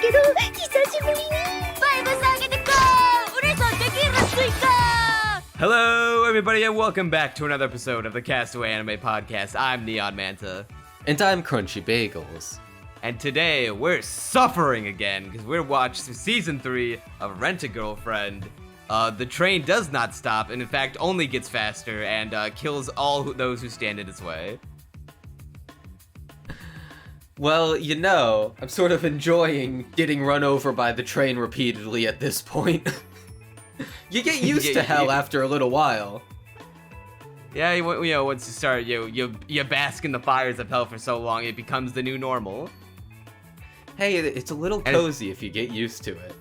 けど久しぶりにバイブス上げてこう嬉しそうできるスイカ Hello, everybody, and welcome back to another episode of the Castaway Anime Podcast. I'm Neon Manta. And I'm Crunchy Bagels. And today, we're suffering again, because we're watching Season 3 of Rent-A-Girlfriend. The train does not stop, and in fact, only gets faster, and kills all those who stand in its way. Well, you know, I'm sort of enjoying getting run over by the train repeatedly at this point. You get used to hell after a little while. Yeah, you know, once you start, you bask in the fires of hell for so long, it becomes the new normal. Hey, it's a little cozy if you get used to it.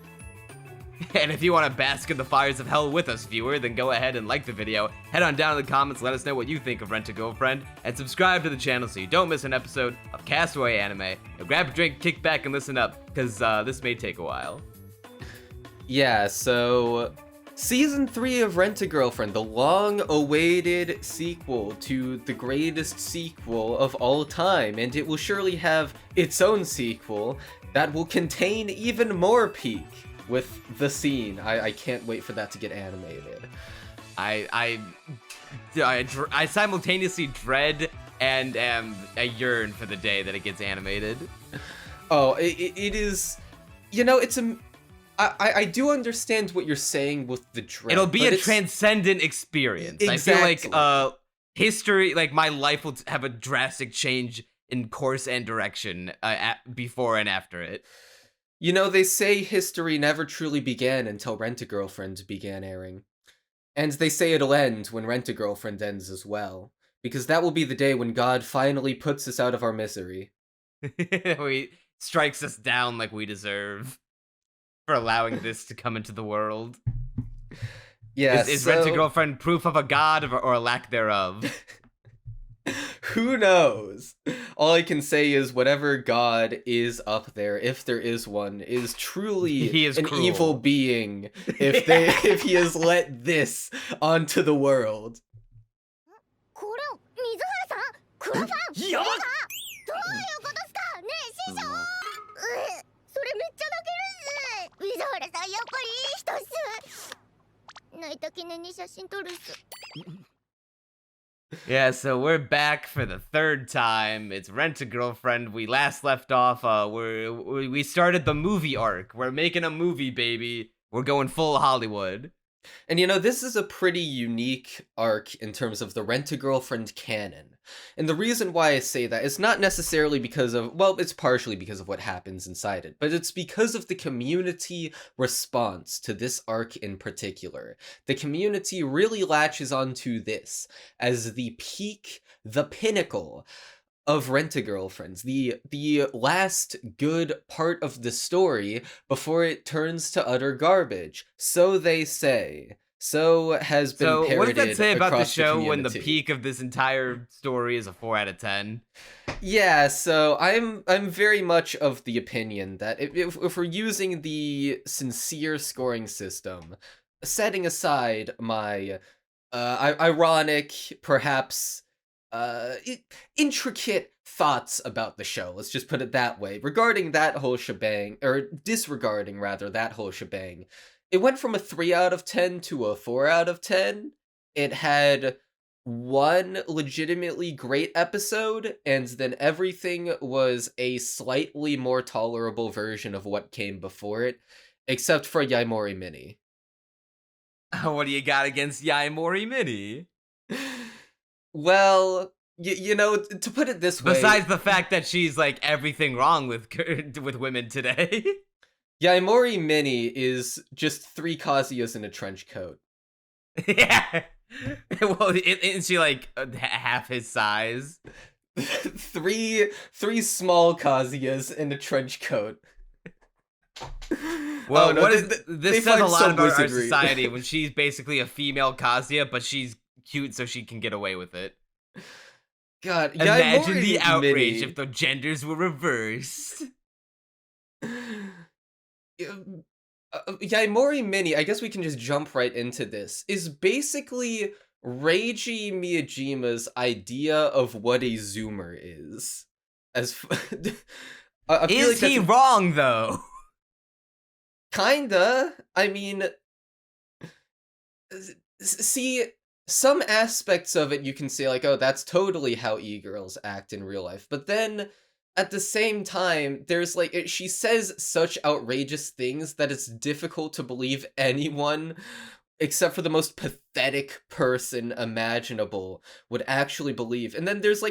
And if you want to bask in the fires of hell with us, viewer, then go ahead and like the video, head on down in the comments, let us know what you think of Rent-A-Girlfriend, and subscribe to the channel so you don't miss an episode of Castaway Anime. Now grab a drink, kick back, and listen up, because this may take a while. Yeah, so Season 3 of Rent-A-Girlfriend, the long-awaited sequel to the greatest sequel of all time, and it will surely have its own sequel that will contain even more peak with the scene. I can't wait for that to get animated. I simultaneously dread and I yearn for the day that it gets animated. Oh, it is, you know, it's a... I do understand what you're saying with the dread. It'll be a transcendent experience. Exactly. I feel like history, like my life will have a drastic change in course and direction before and after it. You know, they say history never truly began until Rent-A-Girlfriend began airing. And they say it'll end when Rent-A-Girlfriend ends as well. Because that will be the day when God finally puts us out of our misery. He strikes us down like we deserve for allowing this to come into the world. Yeah, Is Rent-A-Girlfriend proof of a god or a lack thereof? Who knows? All I can say is whatever god is up there, if there is one, is truly an cruel. evil being if he has let this onto the world. これ水原さんクラファンやばっどういうことっすかねえ師匠それめっちゃ泣けるっす水原さんやっぱりいい人っす泣いた記念に写真撮るっす Yeah, so we're back for the third time. It's Rent-A-Girlfriend. We last left off, we started the movie arc. We're making a movie, baby. We're going full Hollywood. And you know, this is a pretty unique arc in terms of the Rent-A-Girlfriend canon. And the reason why I say that is not necessarily because of, well, it's partially because of what happens inside it, but it's because of the community response to this arc in particular. The community really latches onto this as the peak, the pinnacle of Rent-A-Girlfriends, the last good part of the story before it turns to utter garbage. So they say. So has been parroted. So what does that say about the show when when the peak of this entire story is a 4 out of 10? Yeah, so I'm very much of the opinion that if we're using the sincere scoring system, setting aside my ironic, perhaps intricate thoughts about the show, let's just put it that way, regarding that whole shebang, or disregarding rather that whole shebang, it went from a 3 out of 10 to a 4 out of 10. It had one legitimately great episode, and then everything was a slightly more tolerable version of what came before it, except for Yaemori Mini. What do you got against Yaemori Mini? Well, you know, to put it this way... Besides the fact that she's, like, everything wrong with women today. Yaemori Mini is just 3 Kazuyas in a trench coat. Yeah. Well, isn't she, like, half his size? three small Kazuyas in a trench coat. Well, this says a lot about our society when she's basically a female Kazuya, but she's cute so she can get away with it. God, imagine the outrage Mini. if the genders were reversed. Yaemori Mini, I guess we can just jump right into this, is basically Reiji Miyajima's idea of what a zoomer is. Is he wrong, though? Kinda. I mean, see, some aspects of it you can say, like, oh, that's totally how e-girls act in real life. But then, at the same time, there's, like, she says such outrageous things that it's difficult to believe anyone, except for the most pathetic person imaginable, would actually believe. And then there's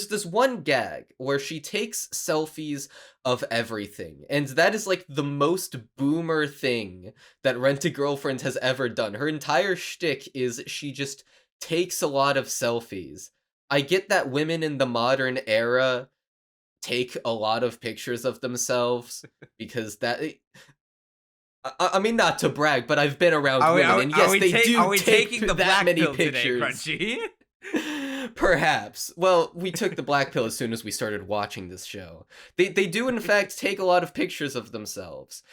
this one gag where she takes selfies of everything, and that is like the most boomer thing that Rent-A-Girlfriend has ever done. Her entire shtick is she just takes a lot of selfies. I get that women in the modern era take a lot of pictures of themselves, because that... I mean, not to brag, but I've been around women, and yes, they do take the that black many pill pictures. Today, Crunchy? Perhaps. Well, we took the black pill as soon as we started watching this show. They do, in fact, take a lot of pictures of themselves.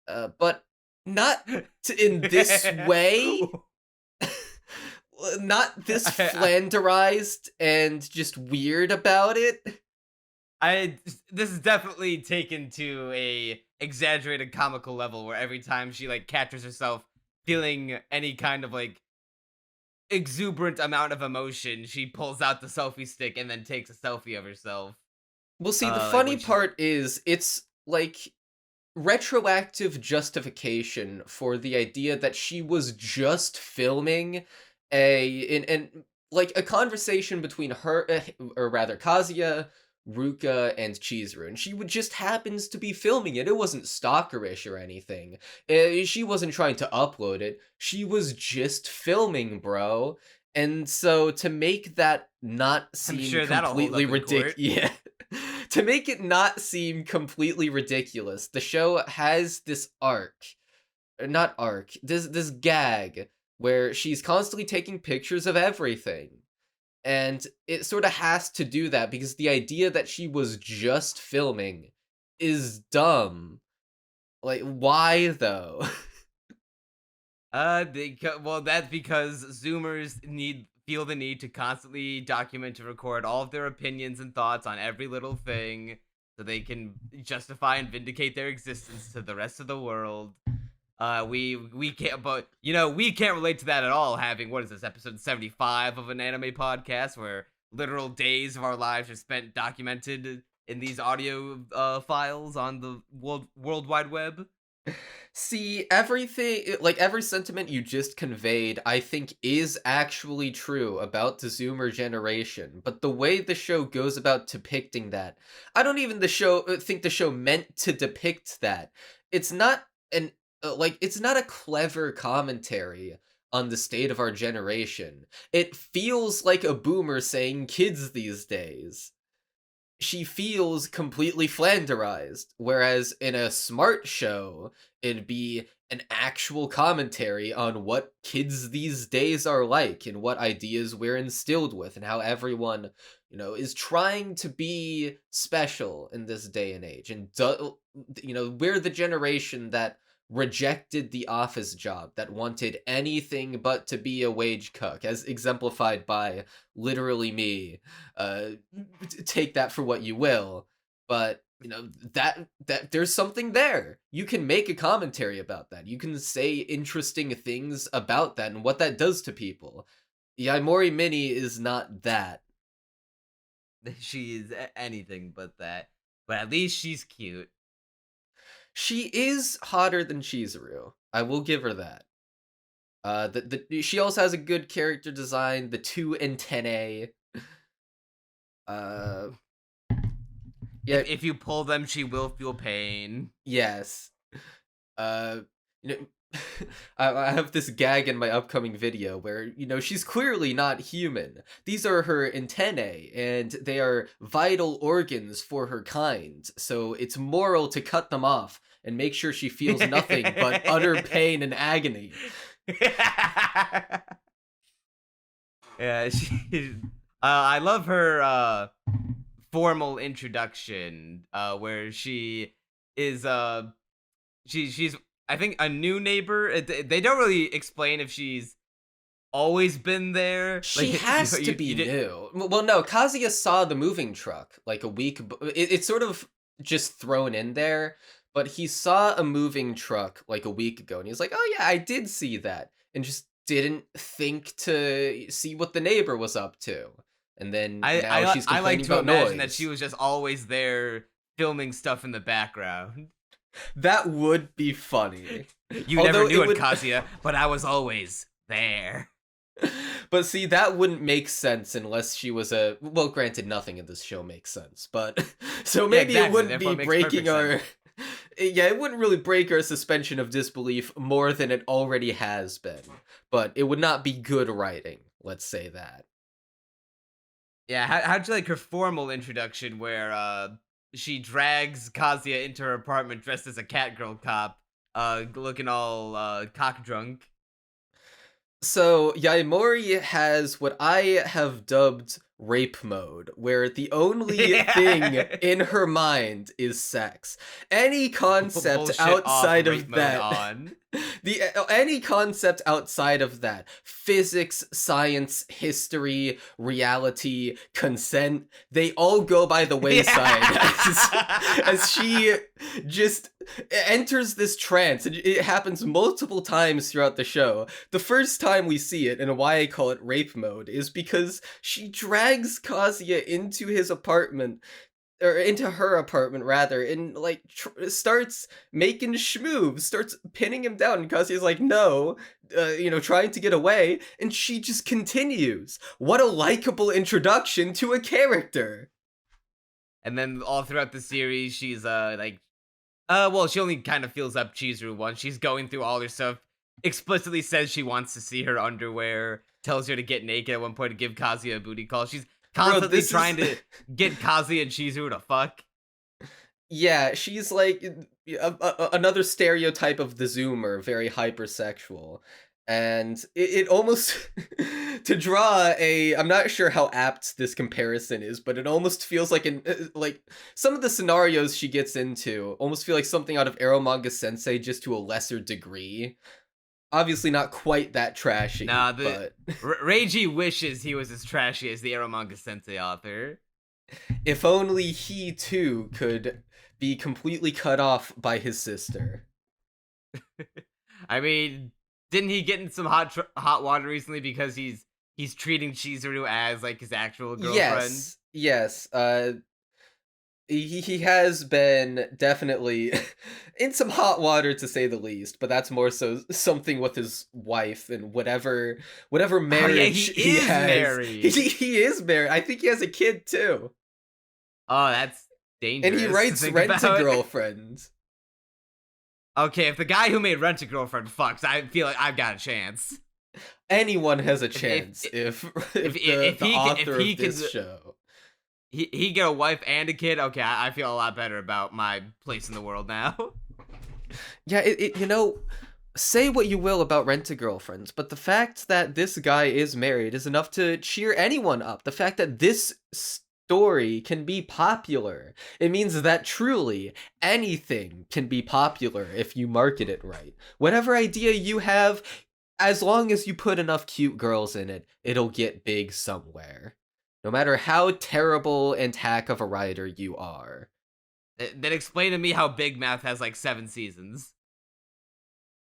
But not in this way. Not this flanderized and just weird about it. This is definitely taken to a exaggerated comical level where every time she like catches herself feeling any kind of like exuberant amount of emotion, she pulls out the selfie stick and then takes a selfie of herself. Well, see, the funny part is it's like retroactive justification for the idea that she was just filming like a conversation between her, or rather Kazuya, Ruka, and Chizuru, and she just happens to be filming it. It wasn't stalkerish or anything. She wasn't trying to upload it. She was just filming, bro. And so to make that not seem completely ridiculous, yeah, to make it not seem completely ridiculous, the show has this this gag where she's constantly taking pictures of everything. And it sort of has to do that because the idea that she was just filming is dumb. Like, why though? Well, that's because Zoomers feel the need to constantly document and record all of their opinions and thoughts on every little thing, so they can justify and vindicate their existence to the rest of the world. We can't, but we can't relate to that at all, having, what is this, episode 75 of an anime podcast where literal days of our lives are spent documented in these audio files on the World Wide Web. See, everything, like every sentiment you just conveyed, I think is actually true about the Zoomer generation, but the way the show goes about depicting that, I don't even think the show meant to depict that. It's not it's not a clever commentary on the state of our generation. It feels like a boomer saying kids these days. She feels completely flanderized, whereas in a smart show, it'd be an actual commentary on what kids these days are like and what ideas we're instilled with and how everyone, is trying to be special in this day and age. And, we're the generation that rejected the office job, that wanted anything but to be a wage cuck, as exemplified by literally me. Take that for what you will, but that there's something there. You can make a commentary about that. You can say interesting things about that and what that does to people. Yaemori Mini is not that. She is anything but that, but at least she's cute. She is hotter than Chizuru. I will give her that. She also has a good character design. The two antennae. Yeah. If you pull them, she will feel pain. Yes. I have this gag in my upcoming video where, she's clearly not human. These are her antennae, and they are vital organs for her kind, so it's moral to cut them off and make sure she feels nothing but utter pain and agony. Yeah, I love her formal introduction, where she is she's I think a new neighbor. They don't really explain if she's always been there. She has to be new. Well, no, Kazuya saw the moving truck like a week. It's sort of just thrown in there, but he saw a moving truck like a week ago, and he was like, "Oh yeah, I did see that," and just didn't think to see what the neighbor was up to. And then now she's I like complaining to about imagine noise. that she was just always there filming stuff in the background. That would be funny. You never knew it, Kazuya, but I was always there. But see, that wouldn't make sense unless she was a... Well, granted, nothing in this show makes sense, but... So maybe exactly. it wouldn't Therefore, be breaking our... Yeah, it wouldn't really break our suspension of disbelief more than it already has been. But it would not be good writing, let's say that. Yeah, how'd you like her formal introduction where she drags Kazuya into her apartment dressed as a catgirl cop, looking all cock drunk? So, Yaemori has what I have dubbed rape mode, where the only thing in her mind is sex. Any concept Bullshit outside off, of that... any concept outside of that, physics, science, history, reality, consent, they all go by the wayside as she just enters this trance. And it happens multiple times throughout the show. The first time we see it, and why I call it rape mode, is because she drags Kazuya into his apartment, or into her apartment rather, and like starts making schmoves, starts pinning him down, and Kazuya's like, no, trying to get away, and she just continues. What a likable introduction to a character. And then all throughout the series, she's she only kind of feels up Chizuru once. She's going through all her stuff, explicitly says she wants to see her underwear, tells her to get naked at one point to give Kazuya a booty call. She's constantly trying to get Kazuya and Chizuru to fuck. Yeah, she's like another stereotype of the Zoomer, very hypersexual. And it almost, to draw I'm not sure how apt this comparison is, but it almost feels like like some of the scenarios she gets into almost feel like something out of Eromanga Sensei, just to a lesser degree. Obviously not quite that trashy. Nah, but Reiji wishes he was as trashy as the Eromanga Sensei author. If only he too could be completely cut off by his sister. I mean, didn't he get in some hot water recently because he's treating Chizuru as like his actual girlfriend? Yes. He has been definitely in some hot water, to say the least, but that's more so something with his wife and whatever marriage he has. Married. He is married. I think he has a kid too. Oh, that's dangerous. And he writes Rent-a-Girlfriend. Okay, if the guy who made Rent-a-Girlfriend fucks, I feel like I've got a chance. Anyone has a chance if the author of this show. He get a wife and a kid. Okay, I feel a lot better about my place in the world now. Yeah, say what you will about Rent-a-Girlfriends, but the fact that this guy is married is enough to cheer anyone up. The fact that this story can be popular, it means that truly anything can be popular if you market it right. Whatever idea you have, as long as you put enough cute girls in it, it'll get big somewhere. No matter how terrible and hack of a writer you are. Then explain to me how Big Mouth has like 7 seasons.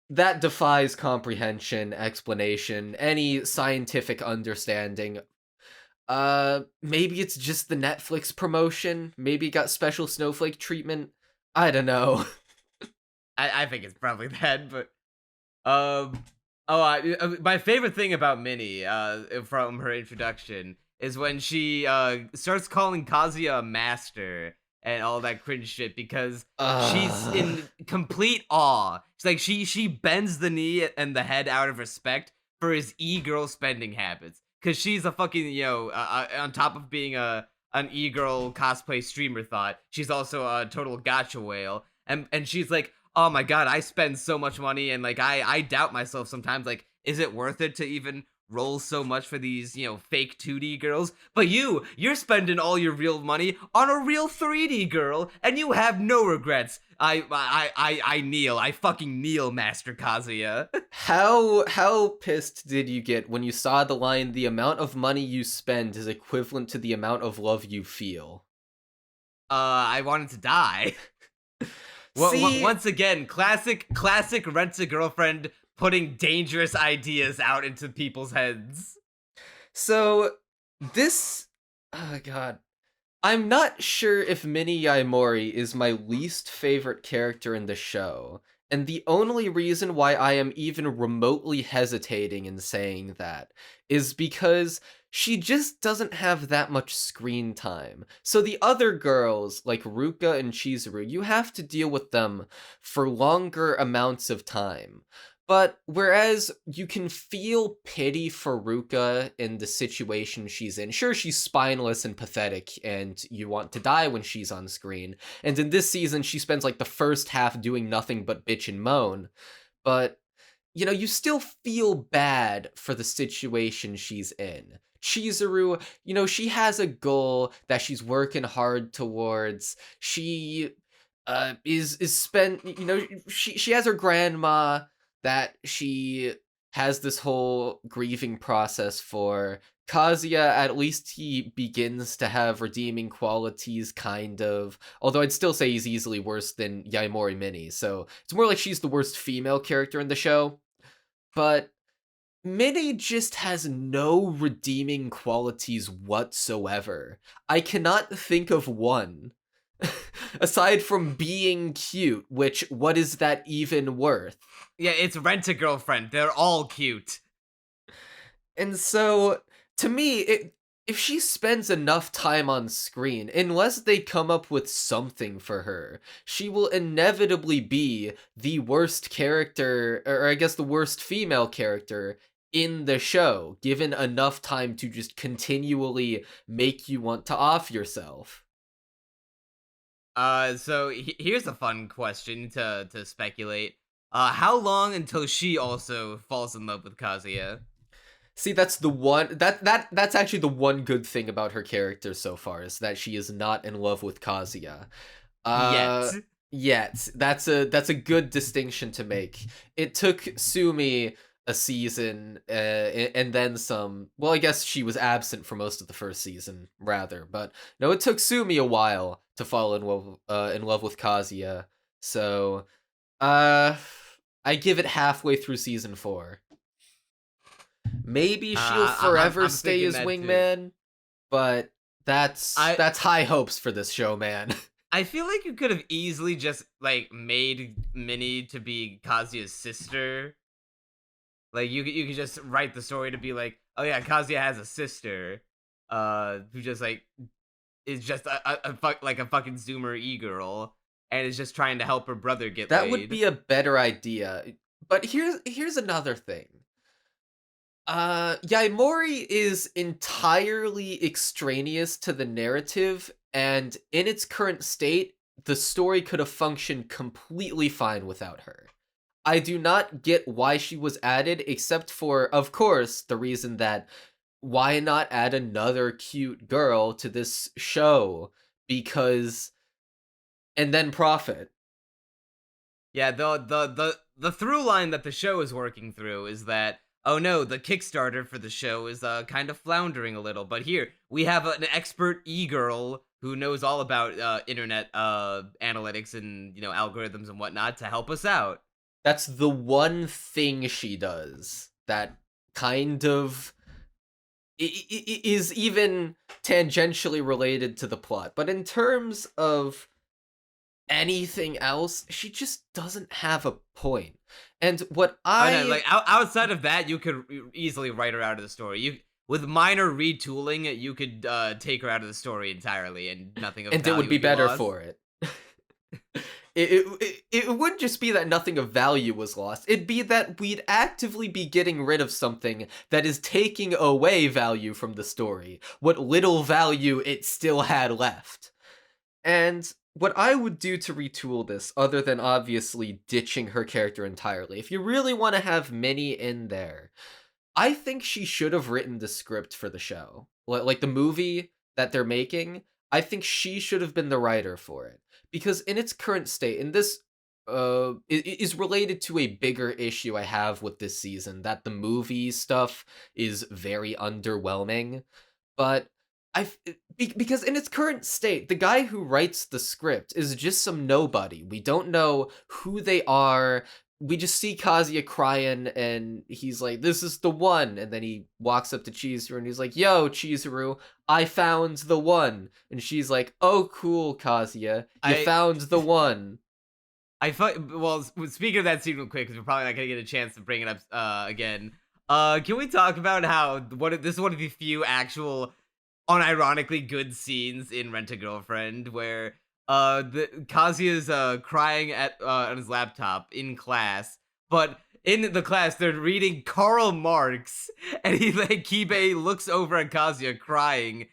That defies comprehension, explanation, any scientific understanding. Maybe it's just the Netflix promotion. Maybe it got special snowflake treatment. I don't know. I think it's probably that, but my favorite thing about Mini from her introduction is when she starts calling Kazuya a master and all that cringe shit, because she's in complete awe. It's like she bends the knee and the head out of respect for his e-girl spending habits, because she's a fucking on top of being an e-girl cosplay streamer thought, she's also a total gacha whale, and she's like, oh my god, I spend so much money, and like I doubt myself sometimes, like, is it worth it to even roll so much for these, fake 2D girls? But you're spending all your real money on a real 3D girl, and you have no regrets. I kneel. I fucking kneel, Master Kazuya. How pissed did you get when you saw the line, the amount of money you spend is equivalent to the amount of love you feel? I wanted to die. See, Once again, classic Rent-A-Girlfriend putting dangerous ideas out into people's heads. so this, oh god, I'm not sure if Mini Yaemori is my least favorite character in the show, and the only reason why I am even remotely hesitating in saying that is because she just doesn't have that much screen time. So the other girls, like Ruka and Chizuru, you have to deal with them for longer amounts of time. But whereas you can feel pity for Ruka in the situation she's in, sure, she's spineless and pathetic, and you want to die when she's on screen. And in this season, she spends like the first half doing nothing but bitch and moan. But, you know, you still feel bad for the situation she's in. Chizuru, you know, she has a goal that she's working hard towards. She is spent, you know, she has her grandma that she has this whole grieving process for. Kazuya, at least he begins to have redeeming qualities, kind of. Although I'd still say he's easily worse than Yaemori Mini, so it's more like she's the worst female character in the show. But Mini just has no redeeming qualities whatsoever. I cannot think of one. Aside from being cute, which, what is that even worth? Yeah, it's Rent-A-Girlfriend. They're all cute. And so, to me, if she spends enough time on screen, unless they come up with something for her, she will inevitably be the worst character, or I guess the worst female character in the show, given enough time to just continually make you want to off yourself. So here's a fun question to speculate. How long until she also falls in love with Kazuya? See, that's the one that's actually the one good thing about her character so far, is that she is not in love with Kazuya. Yet. Yet. That's a good distinction to make. It took Sumi a season, and then some. Well, I guess she was absent for most of the first season, rather. But no, it took Sumi a while to fall in love with Kazuya. So, I give it halfway through season 4. Maybe she'll forever I'm stay his wingman, but that's high hopes for this show, man. I feel like you could have easily just like made Mini to be Kazuya's sister. Like you could just write the story to be like, oh yeah, Kazuya has a sister, who just like is just a fucking Zoomer e-girl, and is just trying to help her brother get That laid. would be a better idea. But here's another thing. Yaemori is entirely extraneous to the narrative, and in its current state, the story could have functioned completely fine without her. I do not get why she was added, except for, of course, the reason that why not add another cute girl to this show? Because, and then profit. Yeah, the through line that the show is working through is that, oh no, the Kickstarter for the show is kind of floundering a little, but here we have an expert e-girl who knows all about internet analytics and, you know, algorithms and whatnot to help us out. That's the one thing she does that kind of is even tangentially related to the plot. But in terms of anything else, she just doesn't have a point. And what outside of that, you could easily write her out of the story. With minor retooling, you could take her out of the story entirely, and nothing of and value it would be better lost. for it. It wouldn't just be that nothing of value was lost. It'd be that we'd actively be getting rid of something that is taking away value from the story, what little value it still had left. And what I would do to retool this, other than obviously ditching her character entirely, if you really want to have Mini in there, I think she should have written the script for the show. Like the movie that they're making, I think she should have been the writer for it. Because in its current state, and this is related to a bigger issue I have with this season, that the movie stuff is very underwhelming. But Because in its current state, the guy who writes the script is just some nobody. We don't know who they are. We just see Kazuya crying, and he's like, "This is the one." And then he walks up to Chizuru, and he's like, "Yo, Chizuru, I found the one." And she's like, "Oh, cool, Kazuya, you found the one." Well, speaking of that scene real quick, because we're probably not gonna get a chance to bring it up again. Can we talk about how this is one of the few actual unironically good scenes in Rent-a-Girlfriend where the Kazuya's crying at on his laptop in class, but in the class they're reading Karl Marx, and he looks over at Kazuya crying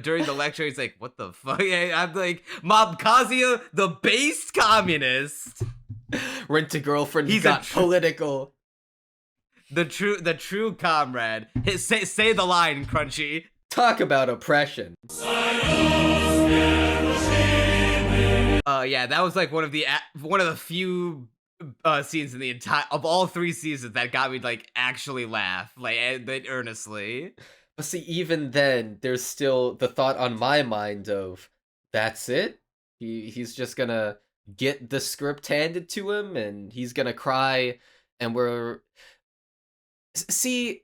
during the lecture. He's like, "What the fuck?" I'm like, "Mob Kazuya, the base communist." Rent-a-Girlfriend, he's got political. The true comrade. Say the line, Crunchy. Talk about oppression. Yeah, that was like one of the few scenes in the entire of all 3 seasons that got me like actually laugh earnestly. But see, even then, there's still the thought on my mind of, that's it? He's just gonna get the script handed to him, and he's gonna cry, and we're... See,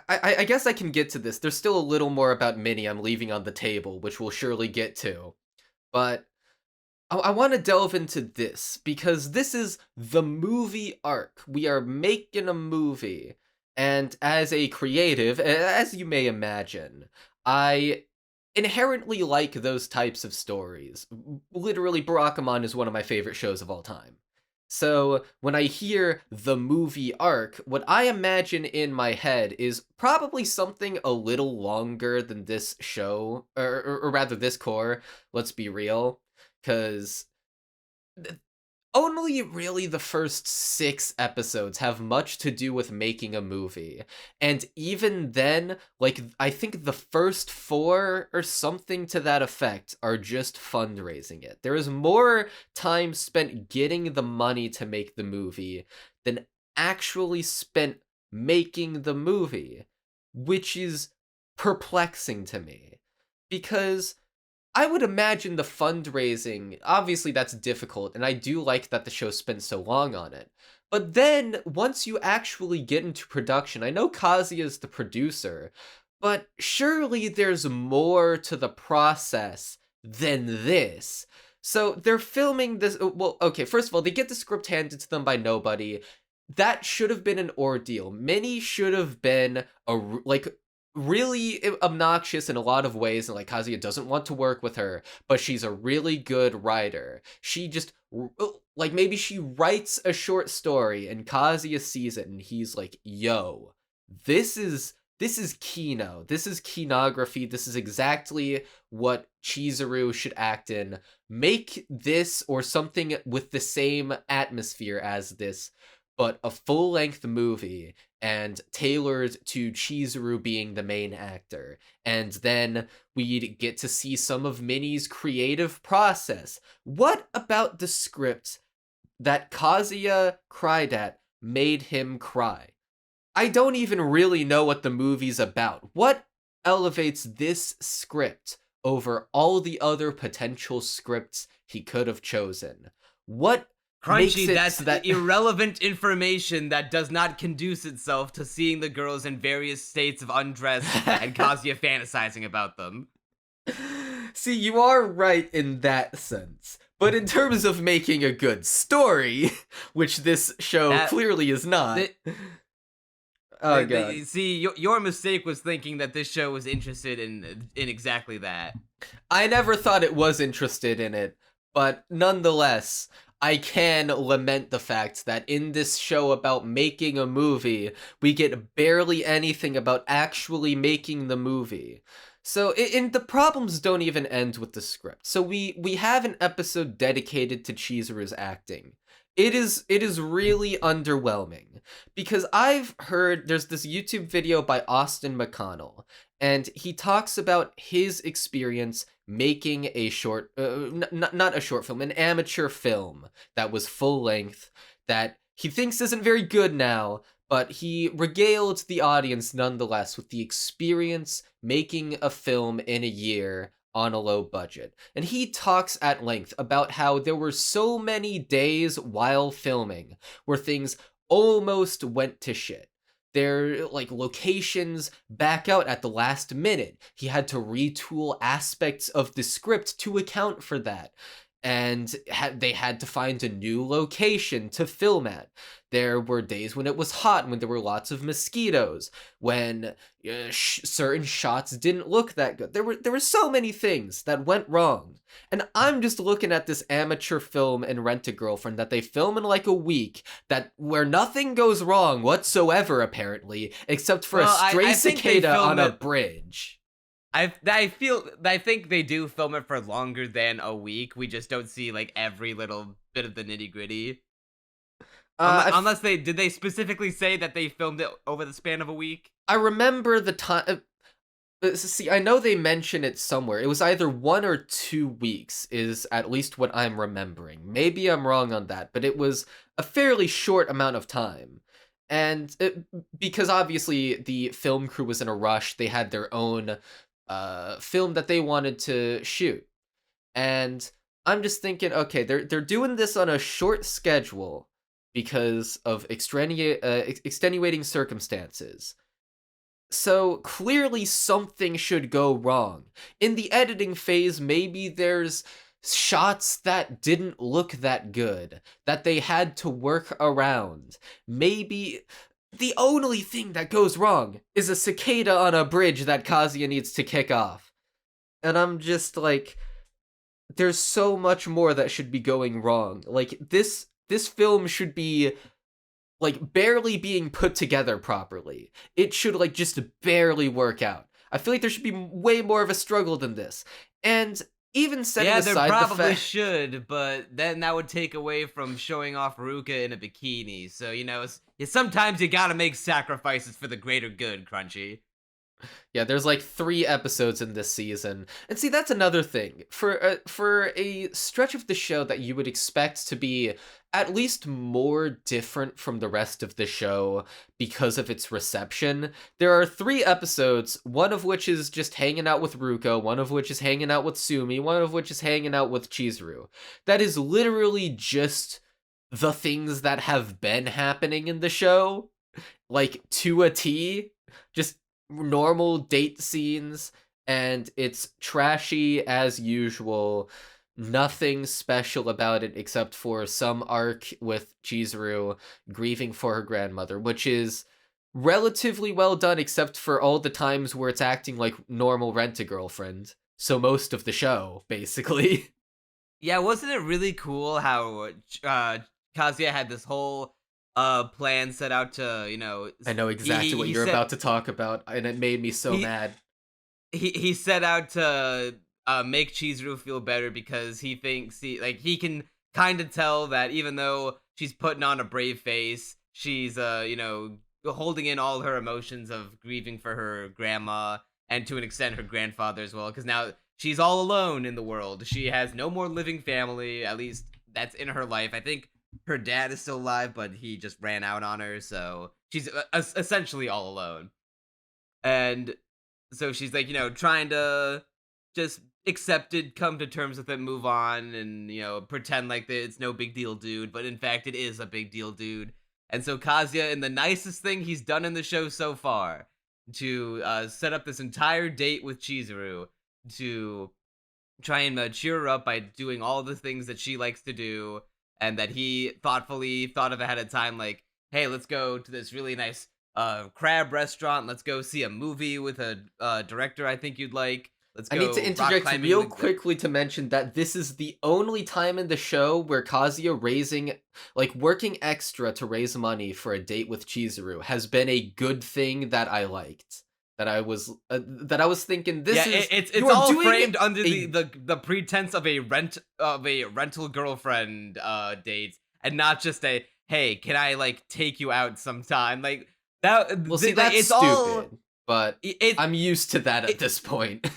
I guess I can get to this. There's still a little more about Mini I'm leaving on the table, which we'll surely get to. But I want to delve into this, because this is the movie arc. We are making a movie. And as a creative, as you may imagine, I inherently like those types of stories. Literally, Barakamon is one of my favorite shows of all time. So when I hear the movie arc, what I imagine in my head is probably something a little longer than this show, or rather this core, let's be real, because only really the first 6 episodes have much to do with making a movie. And even then, like, I think the first 4 or something to that effect are just fundraising it. There is more time spent getting the money to make the movie than actually spent making the movie, which is perplexing to me. Because I would imagine the fundraising, obviously that's difficult, and I do like that the show spent so long on it. But then, once you actually get into production, I know Kazuya's the producer, but surely there's more to the process than this. So they're filming this, well, okay, first of all, they get the script handed to them by nobody. That should have been an ordeal. Mini should have been really obnoxious in a lot of ways, and like Kazuya doesn't want to work with her, but she's a really good writer. She just, like, maybe she writes a short story and Kazuya sees it and he's like, "Yo, this is kino. This is kinography. This is exactly what Chizuru should act in. Make this or something with the same atmosphere as this, but a full-length movie and tailored to Chizuru being the main actor." And then we'd get to see some of Mini's creative process. What about the script that Kazuya cried at made him cry? I don't even really know what the movie's about. What elevates this script over all the other potential scripts he could have chosen? What Crunchy, that's that irrelevant information that does not conduce itself to seeing the girls in various states of undress and Kazuya fantasizing about them. See, you are right in that sense. But in terms of making a good story, which this show clearly is not... God. See, your mistake was thinking that this show was interested in exactly that. I never thought it was interested in it, but nonetheless, I can lament the fact that in this show about making a movie, we get barely anything about actually making the movie. So, the problems don't even end with the script. So we have an episode dedicated to Chizuru's acting. It is really underwhelming, because I've heard there's this YouTube video by Austin McConnell, and he talks about his experience making a short, not a short film, an amateur film that was full length, that he thinks isn't very good now, but he regaled the audience nonetheless with the experience making a film in a year on a low budget. And he talks at length about how there were so many days while filming where things almost went to shit. Their locations back out at the last minute. He had to retool aspects of the script to account for that. And they had to find a new location to film at. There were days when it was hot, when there were lots of mosquitoes, when certain shots didn't look that good. There were so many things that went wrong. And I'm just looking at this amateur film in Rent-A-Girlfriend that they film in a week, where nothing goes wrong whatsoever, apparently, except for a stray cicada on a bridge. I think they do film it for longer than a week. We just don't see every little bit of the nitty gritty. Unless did they specifically say that they filmed it over the span of a week? I remember the time. See, I know they mention it somewhere. It was either 1 or 2 weeks, is at least what I'm remembering. Maybe I'm wrong on that, but it was a fairly short amount of time. And because obviously the film crew was in a rush, they had their own film that they wanted to shoot. And I'm just thinking, okay, they're doing this on a short schedule because of extenuating circumstances. So clearly something should go wrong. In the editing phase, maybe there's shots that didn't look that good, that they had to work around. Maybe the only thing that goes wrong is a cicada on a bridge that Kazuya needs to kick off. And I'm just there's so much more that should be going wrong. This film should be barely being put together properly. It should just barely work out. I feel like there should be way more of a struggle than this. And even setting aside the fact... Yeah, there probably should, but then that would take away from showing off Ruka in a bikini. So, sometimes you gotta make sacrifices for the greater good, Crunchy. Yeah, there's 3 episodes in this season. And see, that's another thing. For a stretch of the show that you would expect to be at least more different from the rest of the show because of its reception, there are 3 episodes, one of which is just hanging out with Ruka, one of which is hanging out with Sumi, one of which is hanging out with Chizuru. That is literally just the things that have been happening in the show, to a T. Just normal date scenes, and it's trashy as usual. Nothing special about it except for some arc with Chizuru grieving for her grandmother, which is relatively well done except for all the times where it's acting like normal Rent-A-Girlfriend. So most of the show, basically. Yeah, wasn't it really cool how Kazuya had this whole plan set out to, I know exactly what you're about to talk about, and it made me so mad. He set out to make Chizuru feel better because he thinks he can kind of tell that even though she's putting on a brave face, she's holding in all her emotions of grieving for her grandma and to an extent her grandfather as well, because now she's all alone in the world. She has no more living family, at least that's in her life. I think her dad is still alive, but he just ran out on her, so she's essentially all alone. And so she's trying to just accept it, come to terms with it, move on, and pretend like it's no big deal, dude, but in fact it is a big deal, dude. And so Kazuya, in the nicest thing he's done in the show so far, to set up this entire date with Chizuru to try and cheer her up by doing all the things that she likes to do, and that he thoughtfully thought of ahead of time, hey, let's go to this really nice crab restaurant, let's go see a movie with a director I think you'd like. I need to interject real quickly to mention that this is the only time in the show where Kazuya working extra to raise money for a date with Chizuru has been a good thing that I liked. That I was thinking it's all framed under the pretense of a rental girlfriend date, and not just a, hey, can I take you out sometime, that. Well, see, that's it's stupid, but I'm used to that at this point.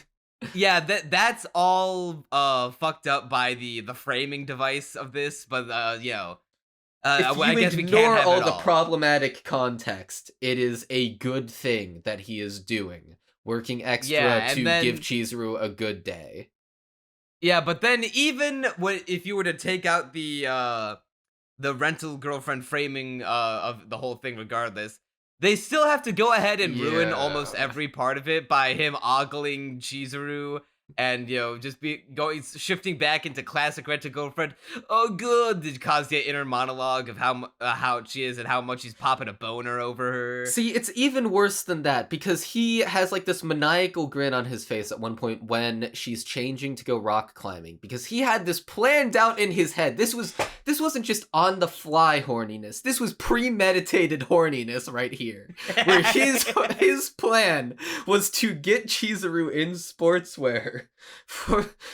Yeah, that's all fucked up by the framing device of this, but If I you guess we can't ignore have all it the all. problematic context, it is a good thing that he is doing, working extra Yeah, and to give then Chizuru a good day. yeah, but then even if you were to take out the rental girlfriend framing of the whole thing, regardless, they still have to go ahead and ruin almost Yeah. every part of it by him ogling Chizuru and just shifting back into classic rental girlfriend. Oh, good, the Kazuya inner monologue of how she is and how much he's popping a boner over her. See, it's even worse than that because he has like this maniacal grin on his face at one point when she's changing to go rock climbing because he had this planned out in his head. This wasn't just on the fly horniness. This was premeditated horniness right here. Where his plan was to get Chizuru in sportswear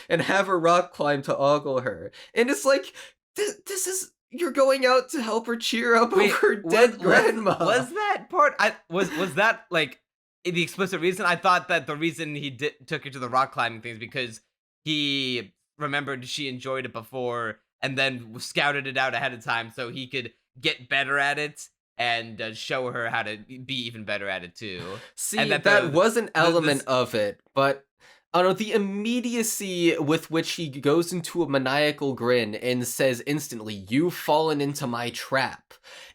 and have her rock climb to ogle her. And it's like this is you're going out to help her cheer up over her dead grandma. Was that part? Was that like the explicit reason? I thought that the reason he took her to the rock climbing thing is because he remembered she enjoyed it before and then scouted it out ahead of time so he could get better at it and show her how to be even better at it too. See, and that was an element of it, but I don't know, the immediacy with which he goes into a maniacal grin and says instantly, "You've fallen into my trap."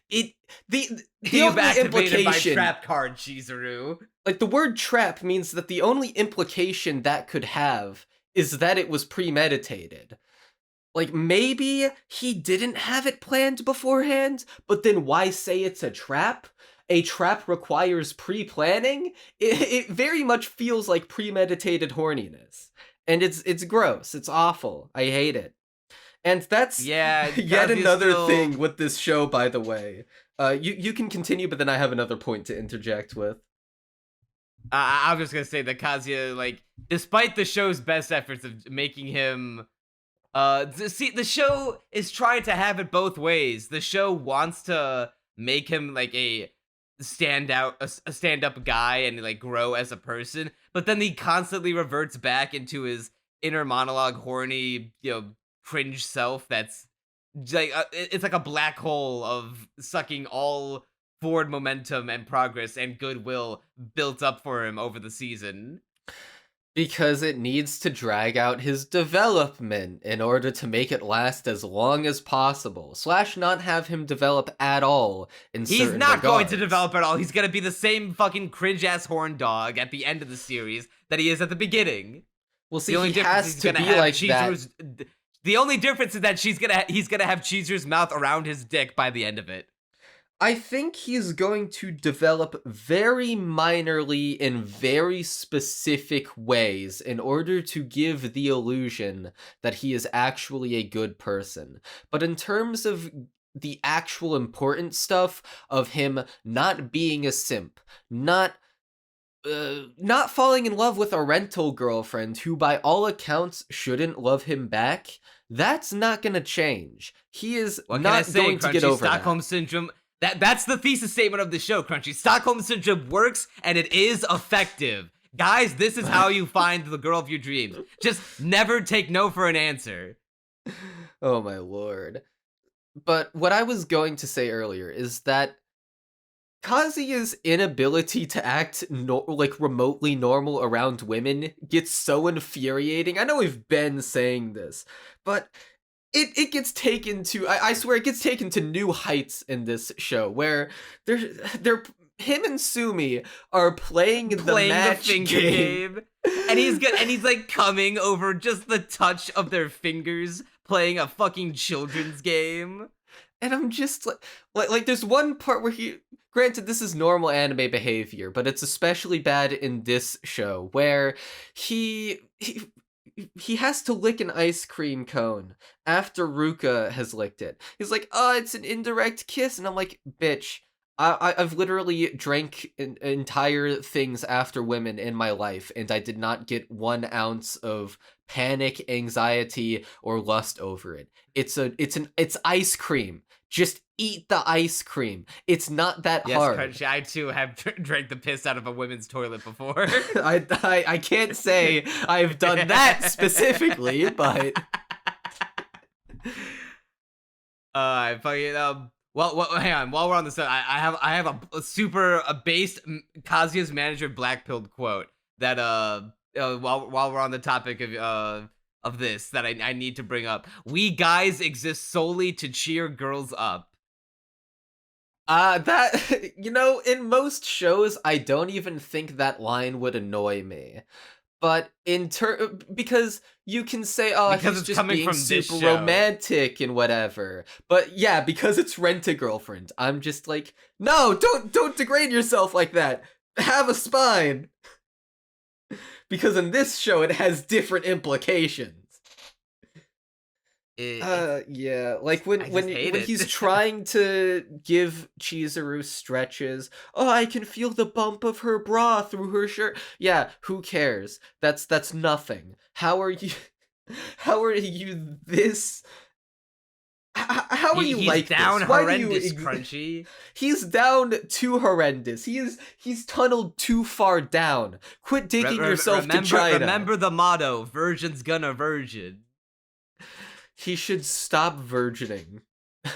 The You've only activated my implication, trap card, Chizuru. like the word trap means that the only implication that could have is that it was premeditated. Like, maybe he didn't have it planned beforehand, but then why say it's a trap? A trap requires pre-planning? It very much feels like premeditated horniness. And it's gross. It's awful. I hate it. And that's yet another thing with this show, by the way. You can continue, but then I have another point to interject with. I was just gonna say that Kazuya, like, despite the show's best efforts of making him the show is trying to have it both ways. The show wants to make him like a stand-up guy and like grow as a person, but then he constantly reverts back into his inner monologue, horny, cringe self. That's like it's like a black hole of sucking all forward momentum and progress and goodwill built up for him over the season. Because it needs to drag out his development in order to make it last as long as possible. / not have him develop at all in certain He's not regards. going to develop at all. He's going to be the same fucking cringe-ass horn dog at the end of the series that he is at the beginning. Well, see, he has to be like that. The only difference is that he's gonna have Chizuru's mouth around his dick by the end of it. I think he's going to develop very minorly in very specific ways in order to give the illusion that he is actually a good person. But in terms of the actual important stuff of him not being a simp, not falling in love with a rental girlfriend who by all accounts shouldn't love him back, that's not gonna change. He is not going to get over Stockholm that. Syndrome. That's the thesis statement of the show, Crunchy. Stockholm Syndrome works, and it is effective. Guys, this is how you find the girl of your dreams. Just never take no for an answer. Oh my lord. But what I was going to say earlier is that Kazuya's inability to act remotely normal around women gets so infuriating. I know we've been saying this, but it gets taken to, I swear it gets taken to new heights in this show where they're him and Sumi are playing the match finger game. And he's like coming over just the touch of their fingers playing a fucking children's game. And I'm just like there's one part where granted this is normal anime behavior, but it's especially bad in this show where he has to lick an ice cream cone after Ruka has licked it. He's like, "Oh, it's an indirect kiss," and I'm like, "Bitch, I've literally drank entire things after women in my life, and I did not get 1 ounce of panic, anxiety, or lust over it. It's ice cream. Just eat the ice cream. It's not that hard." Yes, I too have drank the piss out of a women's toilet before. I can't say I've done that specifically, but I fucking hang on. While we're on this, I have a based Kazuya's manager black pilled quote that while we're on the topic of this that I need to bring up. We guys exist solely to cheer girls up. That in most shows, I don't even think that line would annoy me. But because you can say, oh, because he's it's just coming being from this super show. romantic and whatever. But yeah, because it's Rent-A-Girlfriend, I'm just like, no, don't degrade yourself like that. Have a spine. Because in this show, it has different implications. Yeah, like when he's trying to give Chizuru stretches. Oh, I can feel the bump of her bra through her shirt. Yeah, who cares? That's nothing. How are you this? How are you like this? He's down Why horrendous, Crunchy. He's down too horrendous. He's tunneled too far down. Quit digging yourself to China. Remember the motto: virgin's gonna virgin. He should stop virgining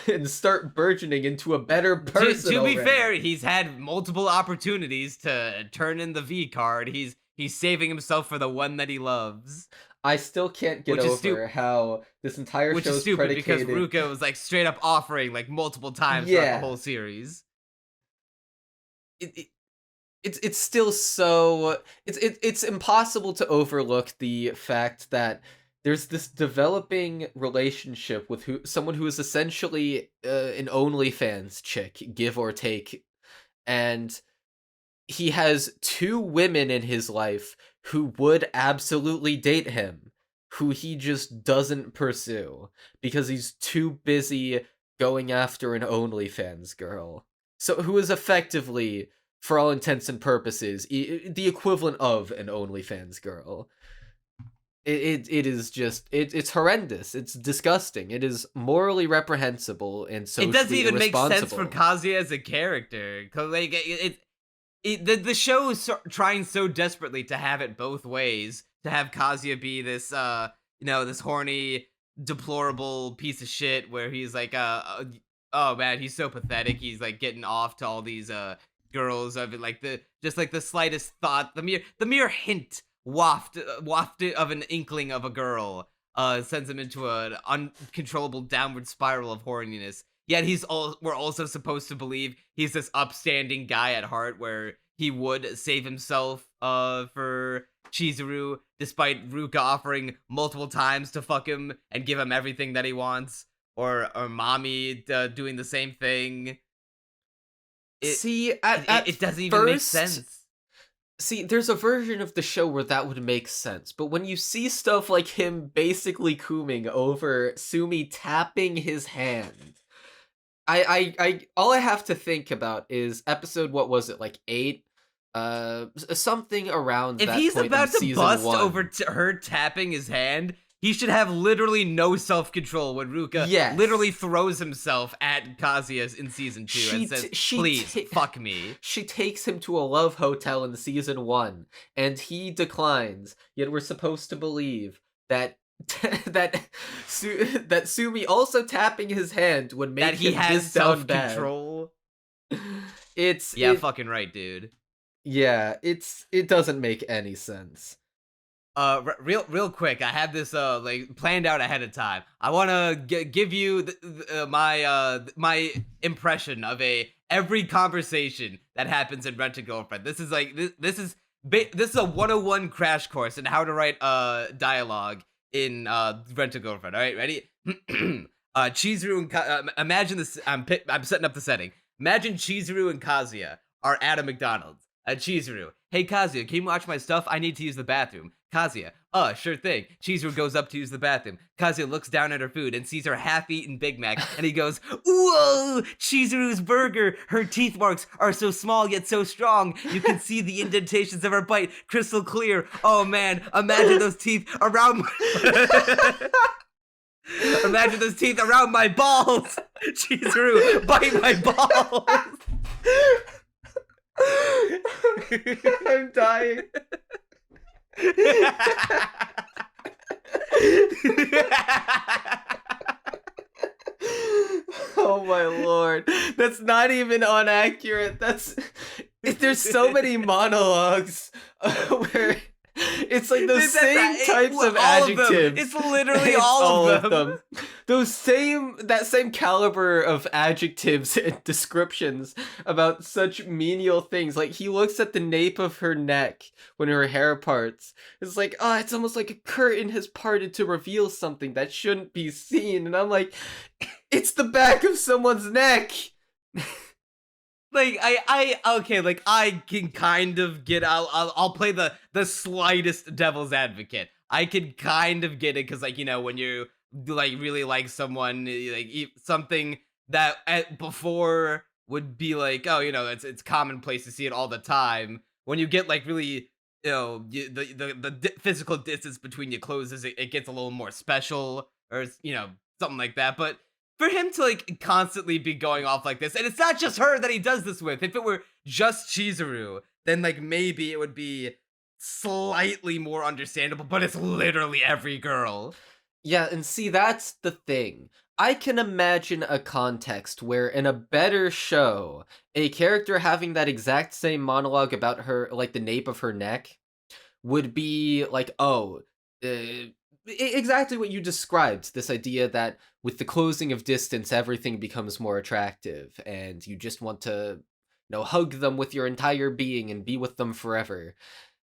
and start burgeoning into a better person. To be fair, he's had multiple opportunities to turn in the V card. He's saving himself for the one that he loves. I still can't get over how this entire show is stupid predicated. Because Ruka was like straight up offering like multiple times throughout the whole series. It's still so it's impossible to overlook the fact that there's this developing relationship with someone who is essentially an OnlyFans chick, give or take, and he has two women in his life who would absolutely date him, who he just doesn't pursue because he's too busy going after an OnlyFans girl. So who is effectively, for all intents and purposes, the equivalent of an OnlyFans girl. It is just it's horrendous. It's disgusting. It is morally reprehensible and socially irresponsible. It doesn't even make sense for Kazuya as a character. Cause like the show is trying so desperately to have it both ways. To have Kazuya be this this horny, deplorable piece of shit where he's like oh man, he's so pathetic. He's like getting off to all these girls of it, like the slightest thought, the mere hint. Wafted of an inkling of a girl sends him into an uncontrollable downward spiral of horniness. Yet we're also supposed to believe he's this upstanding guy at heart, where he would save himself for Chizuru, despite Ruka offering multiple times to fuck him and give him everything that he wants, or Mami doing the same thing. It doesn't even make sense. See, there's a version of the show where that would make sense, but when you see stuff like him basically cooming over Sumi tapping his hand, I all I have to think about is episode, what was it, like 8? Something around that point in season 1. If he's about to bust over her tapping his hand, he should have literally no self-control when Ruka literally throws himself at Kazuya in season 2 and says, please, fuck me. She takes him to a love hotel in season 1, and he declines, yet we're supposed to believe that Sumi also tapping his hand would make he has self-control. Fucking right, dude. Yeah, it doesn't make any sense. Real quick, I had this planned out ahead of time. I want to give you my impression of every conversation that happens in Rent-A-Girlfriend. This is like this is a 101 crash course in how to write dialogue in Rent-A-Girlfriend. All right, ready? Chizuru and imagine this. I'm setting up the setting. Imagine Chizuru and Kazuya are at a McDonald's. Chizuru, hey Kazuya, can you watch my stuff? I need to use the bathroom. Kazuya, sure thing. Chizuru goes up to use the bathroom. Kazuya looks down at her food and sees her half-eaten Big Mac, and he goes, whoa, Chizuru's burger. Her teeth marks are so small yet so strong. You can see the indentations of her bite crystal clear. Oh man, imagine those teeth around imagine those teeth around my balls. Chizuru, bite my balls. I'm dying. Oh my lord. That's not even inaccurate. There's so many monologues where it's like those same types of adjectives. It's literally It's all of them. That same caliber of adjectives and descriptions about such menial things. Like, he looks at the nape of her neck when her hair parts. It's like, oh, it's almost like a curtain has parted to reveal something that shouldn't be seen. And I'm like, it's the back of someone's neck. Like, okay, like, I can kind of get, I'll play the slightest devil's advocate. I can kind of get it, because, like, you know, when you, like, really like someone, like, something that before would be like, oh, you know, it's commonplace to see it all the time. When you get, like, really, you know, the physical distance between your clothes, it gets a little more special, or, you know, something like that. But for him to, like, constantly be going off like this, and it's not just her that he does this with. If it were just Chizuru, then, like, maybe it would be slightly more understandable, but it's literally every girl. Yeah, and see, that's the thing. I can imagine a context where in a better show, a character having that exact same monologue about her, like, the nape of her neck, would be like, oh, exactly what you described. This idea that with the closing of distance, everything becomes more attractive, and you just want to, you know, hug them with your entire being and be with them forever.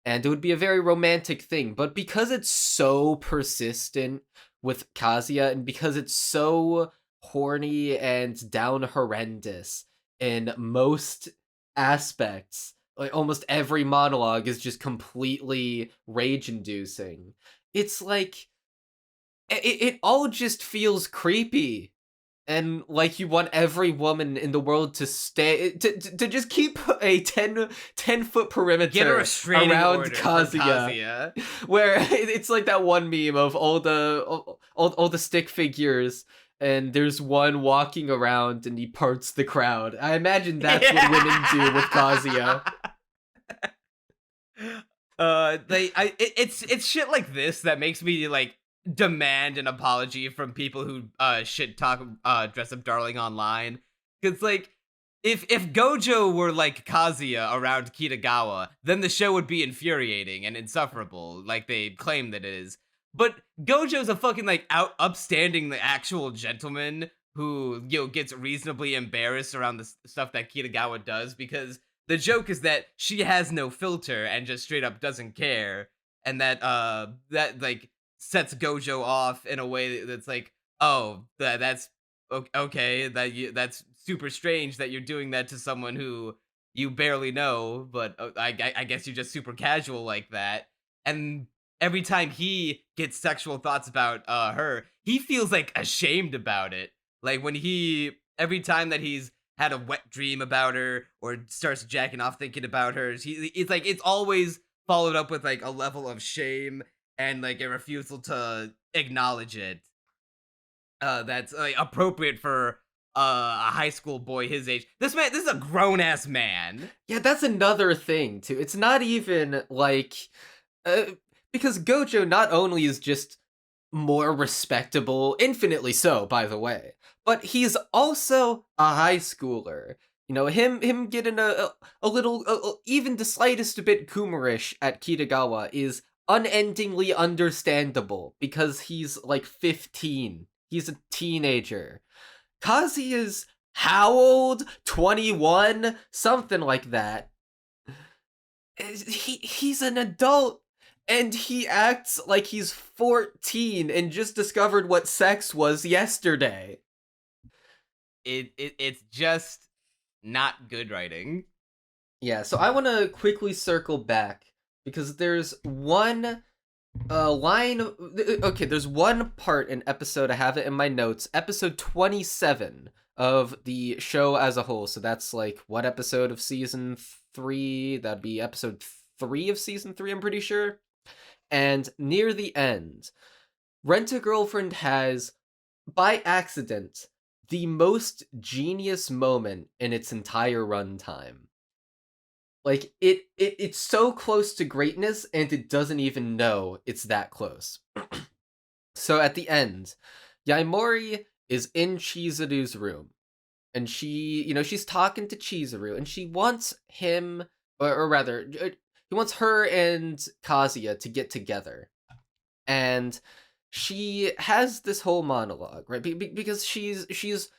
And it would be a very romantic thing. But because it's so persistent with Kazuya, and because it's so horny and down horrendous in most aspects, like almost every monologue is just completely rage-inducing. It's like, it all just feels creepy. And like you want every woman in the world to stay, to just keep a 10-foot perimeter around Kazuya. Where it's like that one meme of all the stick figures, and there's one walking around and he parts the crowd. I imagine that's what women do with Kazuya. It's shit like this that makes me, like, demand an apology from people who shit talk Dress Up Darling online. Because, like, if Gojo were like Kazuya around Kitagawa, then the show would be infuriating and insufferable, like they claim that it is. But Gojo's a fucking, like, upstanding, the actual gentleman who, you know, gets reasonably embarrassed around the stuff that Kitagawa does, because the joke is that she has no filter and just straight up doesn't care, and that like sets Gojo off in a way that's like, oh, that's okay, that's super strange that you're doing that to someone who you barely know, but I guess you're just super casual like that. And every time he gets sexual thoughts about her, he feels, like, ashamed about it. Like, every time that he's had a wet dream about her or starts jacking off thinking about her, it's like, it's always followed up with, like, a level of shame and, like, a refusal to acknowledge it. That's, like, appropriate for a high school boy his age. This is a grown-ass man. Yeah, that's another thing, too. It's not even, like, because Gojo not only is just more respectable, infinitely so, by the way, but he's also a high schooler. You know, him getting a little, even the slightest bit Kumarish at Kitagawa is unendingly understandable, because he's, like, 15. He's a teenager. Kazuya's how old? 21? Something like that. He's an adult, and he acts like he's 14 and just discovered what sex was yesterday. It's just not good writing. Yeah, so I want to quickly circle back, because there's one line. Okay, there's one part in episode, I have it in my notes, episode 27 of the show as a whole. So that's, like, what episode of season 3? That'd be episode 3 of season 3, I'm pretty sure. And near the end, Rent-A-Girlfriend has, by accident, the most genius moment in its entire runtime. Like, it's so close to greatness, and it doesn't even know it's that close. So at the end, Yaemori is in Chizuru's room, and she, she's talking to Chizuru, and she wants him, or rather, he wants her and Kazuya to get together. And she has this whole monologue, right? Because she's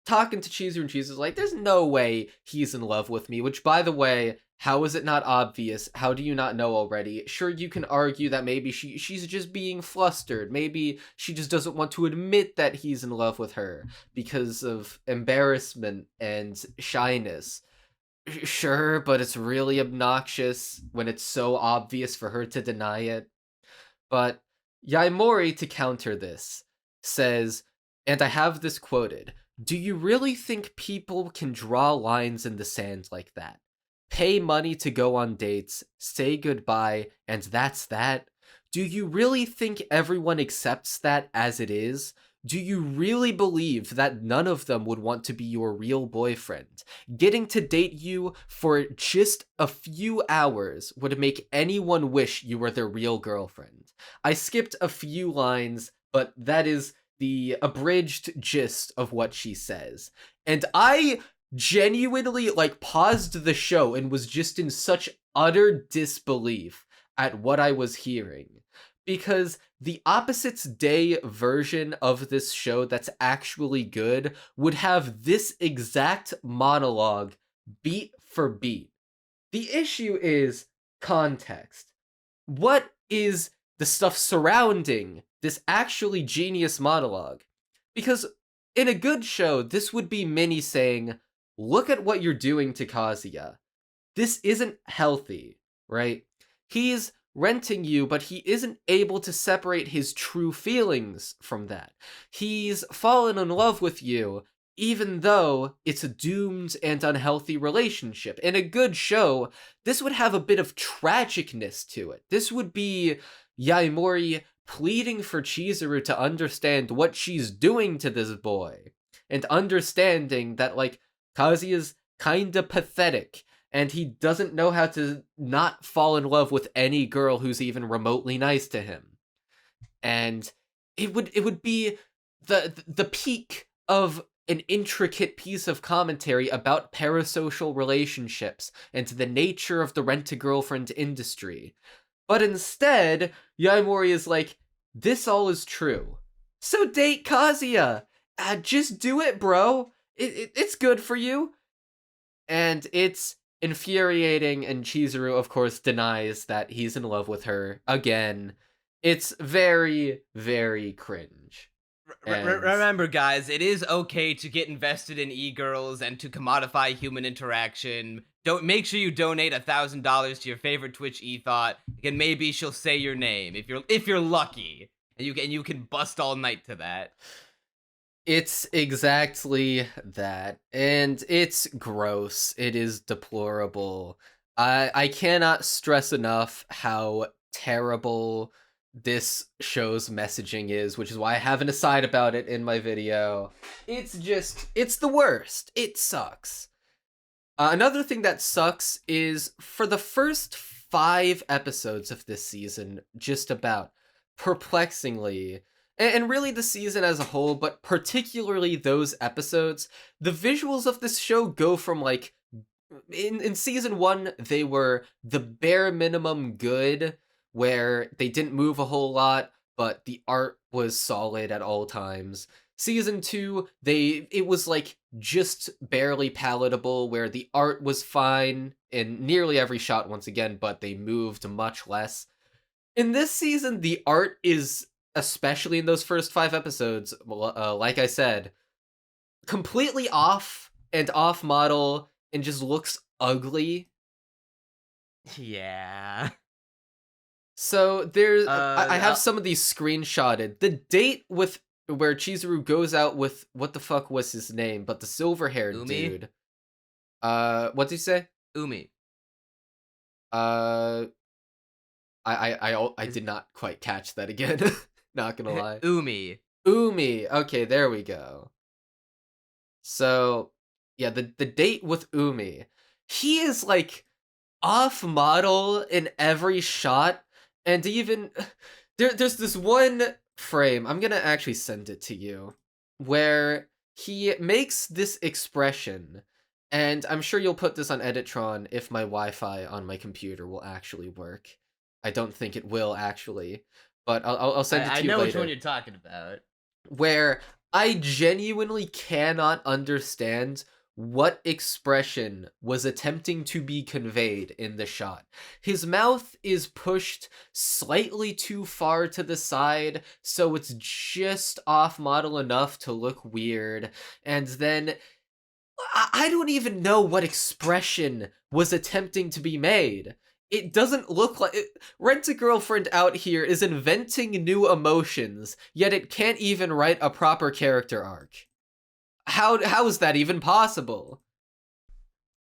talking to Chizuru, and Chizuru's like, there's no way he's in love with me, which, by the way, how is it not obvious? How do you not know already? Sure, you can argue that maybe she's just being flustered. Maybe she just doesn't want to admit that he's in love with her because of embarrassment and shyness. Sure, but it's really obnoxious when it's so obvious for her to deny it. But Yaemori, to counter this, says, and I have this quoted, "Do you really think people can draw lines in the sand like that? Pay money to go on dates, say goodbye, and that's that? Do you really think everyone accepts that as it is? Do you really believe that none of them would want to be your real boyfriend? Getting to date you for just a few hours would make anyone wish you were their real girlfriend." I skipped a few lines, but that is the abridged gist of what she says. And I genuinely, paused the show and was just in such utter disbelief at what I was hearing. Because the Opposites Day version of this show that's actually good would have this exact monologue beat for beat. The issue is context. What is the stuff surrounding this actually genius monologue? Because in a good show, this would be Mini saying, look at what you're doing to Kazuya. This isn't healthy, right? He's renting you, but he isn't able to separate his true feelings from that. He's fallen in love with you, even though it's a doomed and unhealthy relationship. In a good show, this would have a bit of tragicness to it. This would be Yaemori pleading for Chizuru to understand what she's doing to this boy, and understanding that, Kazuya's kinda pathetic, and he doesn't know how to not fall in love with any girl who's even remotely nice to him. And it would be the peak of an intricate piece of commentary about parasocial relationships and the nature of the rent-a-girlfriend industry. But instead, Yaemori is like, this all is true. So date Kazuya! Just do it, bro! It's good for you! And it's infuriating, and Chizuru, of course, denies that he's in love with her again. It's very, very cringe. Remember, guys, it is okay to get invested in e-girls and to commodify human interaction. Don't make sure you donate $1,000 to your favorite Twitch e-thot, and maybe she'll say your name if you're lucky, and you can bust all night to that. It's exactly that, and it's gross. It is deplorable. I cannot stress enough how terrible this show's messaging is, which is why I have an aside about it in my video. It's the worst. It sucks. Another thing that sucks is for the first 5 episodes of this season, just about, perplexingly, and really the season as a whole, but particularly those episodes, the visuals of this show go from, in season 1, they were the bare minimum good, where they didn't move a whole lot, but the art was solid at all times. Season 2, it was just barely palatable, where the art was fine in nearly every shot once again, but they moved much less. In this season, the art is, especially in those first 5 episodes, like I said, completely off and off model and just looks ugly. Yeah. So there's, I have some of these screenshotted. The date where Chizuru goes out with, what the fuck was his name, but the silver-haired dude. What'd you say? Umi. I did not quite catch that again. Not gonna lie. Umi. Okay, there we go. So, yeah, the date with Umi. He is, off model in every shot, and even there's this one frame, I'm gonna actually send it to you, where he makes this expression, and I'm sure you'll put this on Editron if my Wi-Fi on my computer will actually work. I don't think it will actually, but I'll send it to you later. I know which one you're talking about. Where I genuinely cannot understand what expression was attempting to be conveyed in the shot. His mouth is pushed slightly too far to the side, so it's just off model enough to look weird, and then I don't even know what expression was attempting to be made. It doesn't look like Rent-A-Girlfriend out here is inventing new emotions, yet it can't even write a proper character arc. How is that even possible?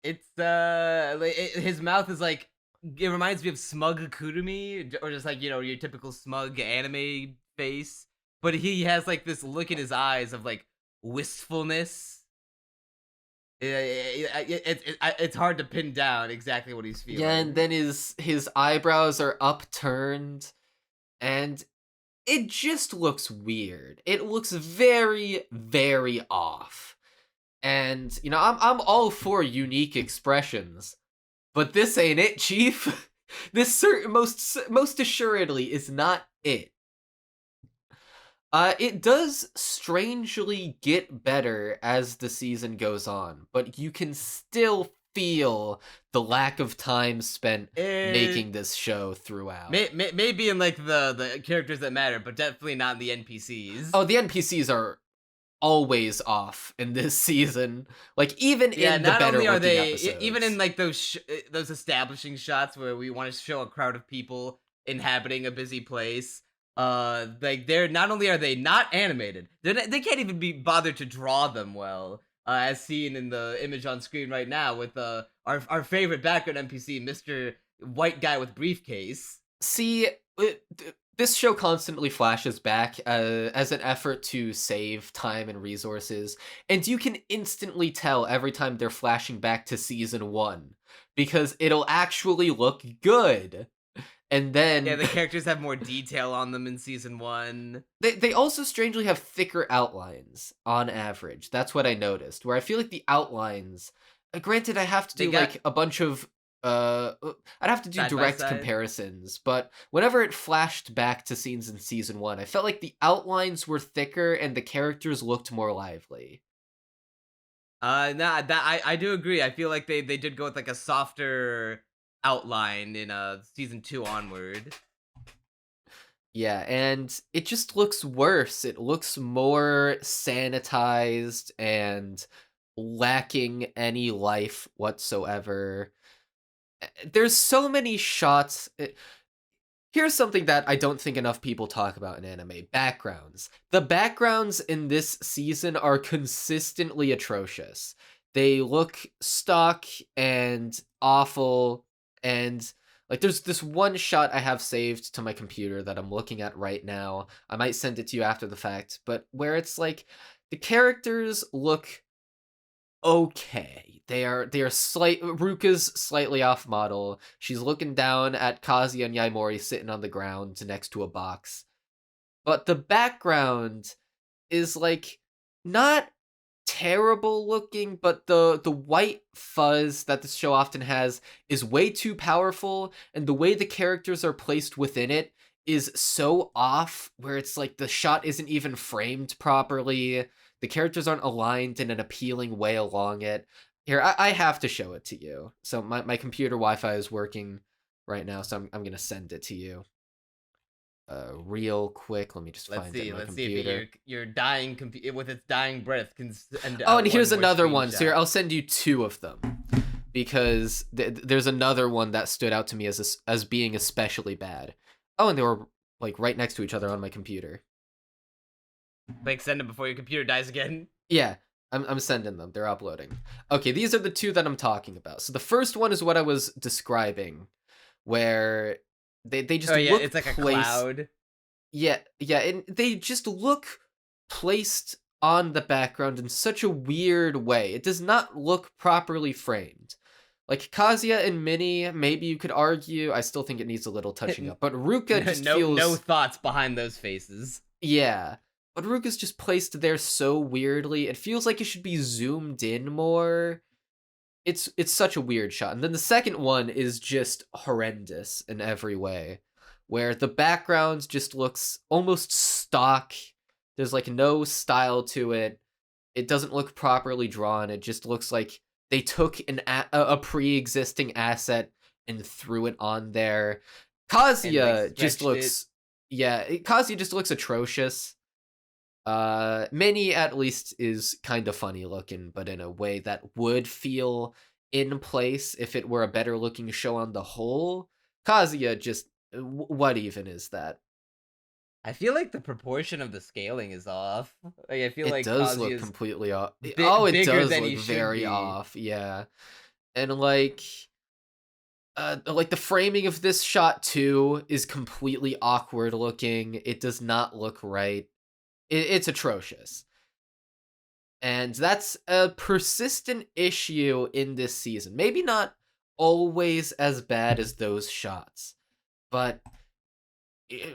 It's his mouth is like, it reminds me of smug Kurumi, or just like, you know, your typical smug anime face, but he has like this look in his eyes of like wistfulness. It's hard to pin down exactly what he's feeling. Yeah, and then his eyebrows are upturned, and it just looks weird. It looks very, very off. And, you know, I'm all for unique expressions, but this ain't it, Chief. This most assuredly is not it. It does strangely get better as the season goes on, but you can still feel the lack of time spent making this show throughout. Maybe in like the characters that matter, but definitely not in the NPCs. Oh, the NPCs are always off in this season. Like even in the better looking episodes. Even in like those establishing shots where we want to show a crowd of people inhabiting a busy place. Like they're not only are they not animated, they can't even be bothered to draw them well. As seen in the image on screen right now with our favorite background NPC, Mr. White Guy with Briefcase. See, this show constantly flashes back as an effort to save time and resources, and you can instantly tell every time they're flashing back to season 1, because it'll actually look good. And then... Yeah, the characters have more detail on them in season 1. They also strangely have thicker outlines, on average. That's what I noticed, where I feel like the outlines... Granted, I have to do, like, a bunch of... I'd have to do direct comparisons, but whenever it flashed back to scenes in season 1, I felt like the outlines were thicker and the characters looked more lively. I do agree. I feel like they did go with, like, a softer... outline in season 2 onward. Yeah, and it just looks worse. It looks more sanitized and lacking any life whatsoever. There's so many shots. Here's something that I don't think enough people talk about in anime: backgrounds. The backgrounds in this season are consistently atrocious. They look stock and awful. And, like, there's this one shot I have saved to my computer that I'm looking at right now. I might send it to you after the fact, but where it's like, the characters look okay. Ruka's slightly off model. She's looking down at Kazuya and Yaemori sitting on the ground next to a box. But the background is, like, not terrible looking, but the white fuzz that this show often has is way too powerful, and the way the characters are placed within it is so off, where it's like the shot isn't even framed properly, the characters aren't aligned in an appealing way along it. Here, I have to show it to you. So my computer Wi-Fi is working right now, so I'm gonna send it to you. Real quick, let me just find it on my computer. See if your dying with its dying breath can send out. Oh, and here's another one. So here, I'll send you 2 of them, because there's another one that stood out to me as being especially bad. Oh, and they were like right next to each other on my computer. Like, send them before your computer dies again. Yeah, I'm sending them. They're uploading. Okay, these are the 2 that I'm talking about. So the first one is what I was describing, where they just look it's like a cloud. Yeah, and they just look placed on the background in such a weird way. It does not look properly framed. Like Kazuya and Mini, maybe you could argue. I still think it needs a little touching up. But Ruka just feels... No thoughts behind those faces. Yeah. but Ruka's just placed there so weirdly. It feels like it should be zoomed in more. It's such a weird shot. And then the second one is just horrendous in every way, where the background just looks almost stock. There's like no style to it. It doesn't look properly drawn. It just looks like they took a pre-existing asset and threw it on there. Kazuya just looks Kazuya just looks atrocious. Mini at least is kind of funny looking, but in a way that would feel in place if it were a better looking show on the whole. Kazuya just, what even is that? I feel like the proportion of the scaling is off. Like, I feel like it does Kazuya's look completely off. bigger It does than look he should very be. off. Yeah, and like the framing of this shot too is completely awkward looking. It does not look right. It's atrocious. And that's a persistent issue in this season. Maybe not always as bad as those shots, but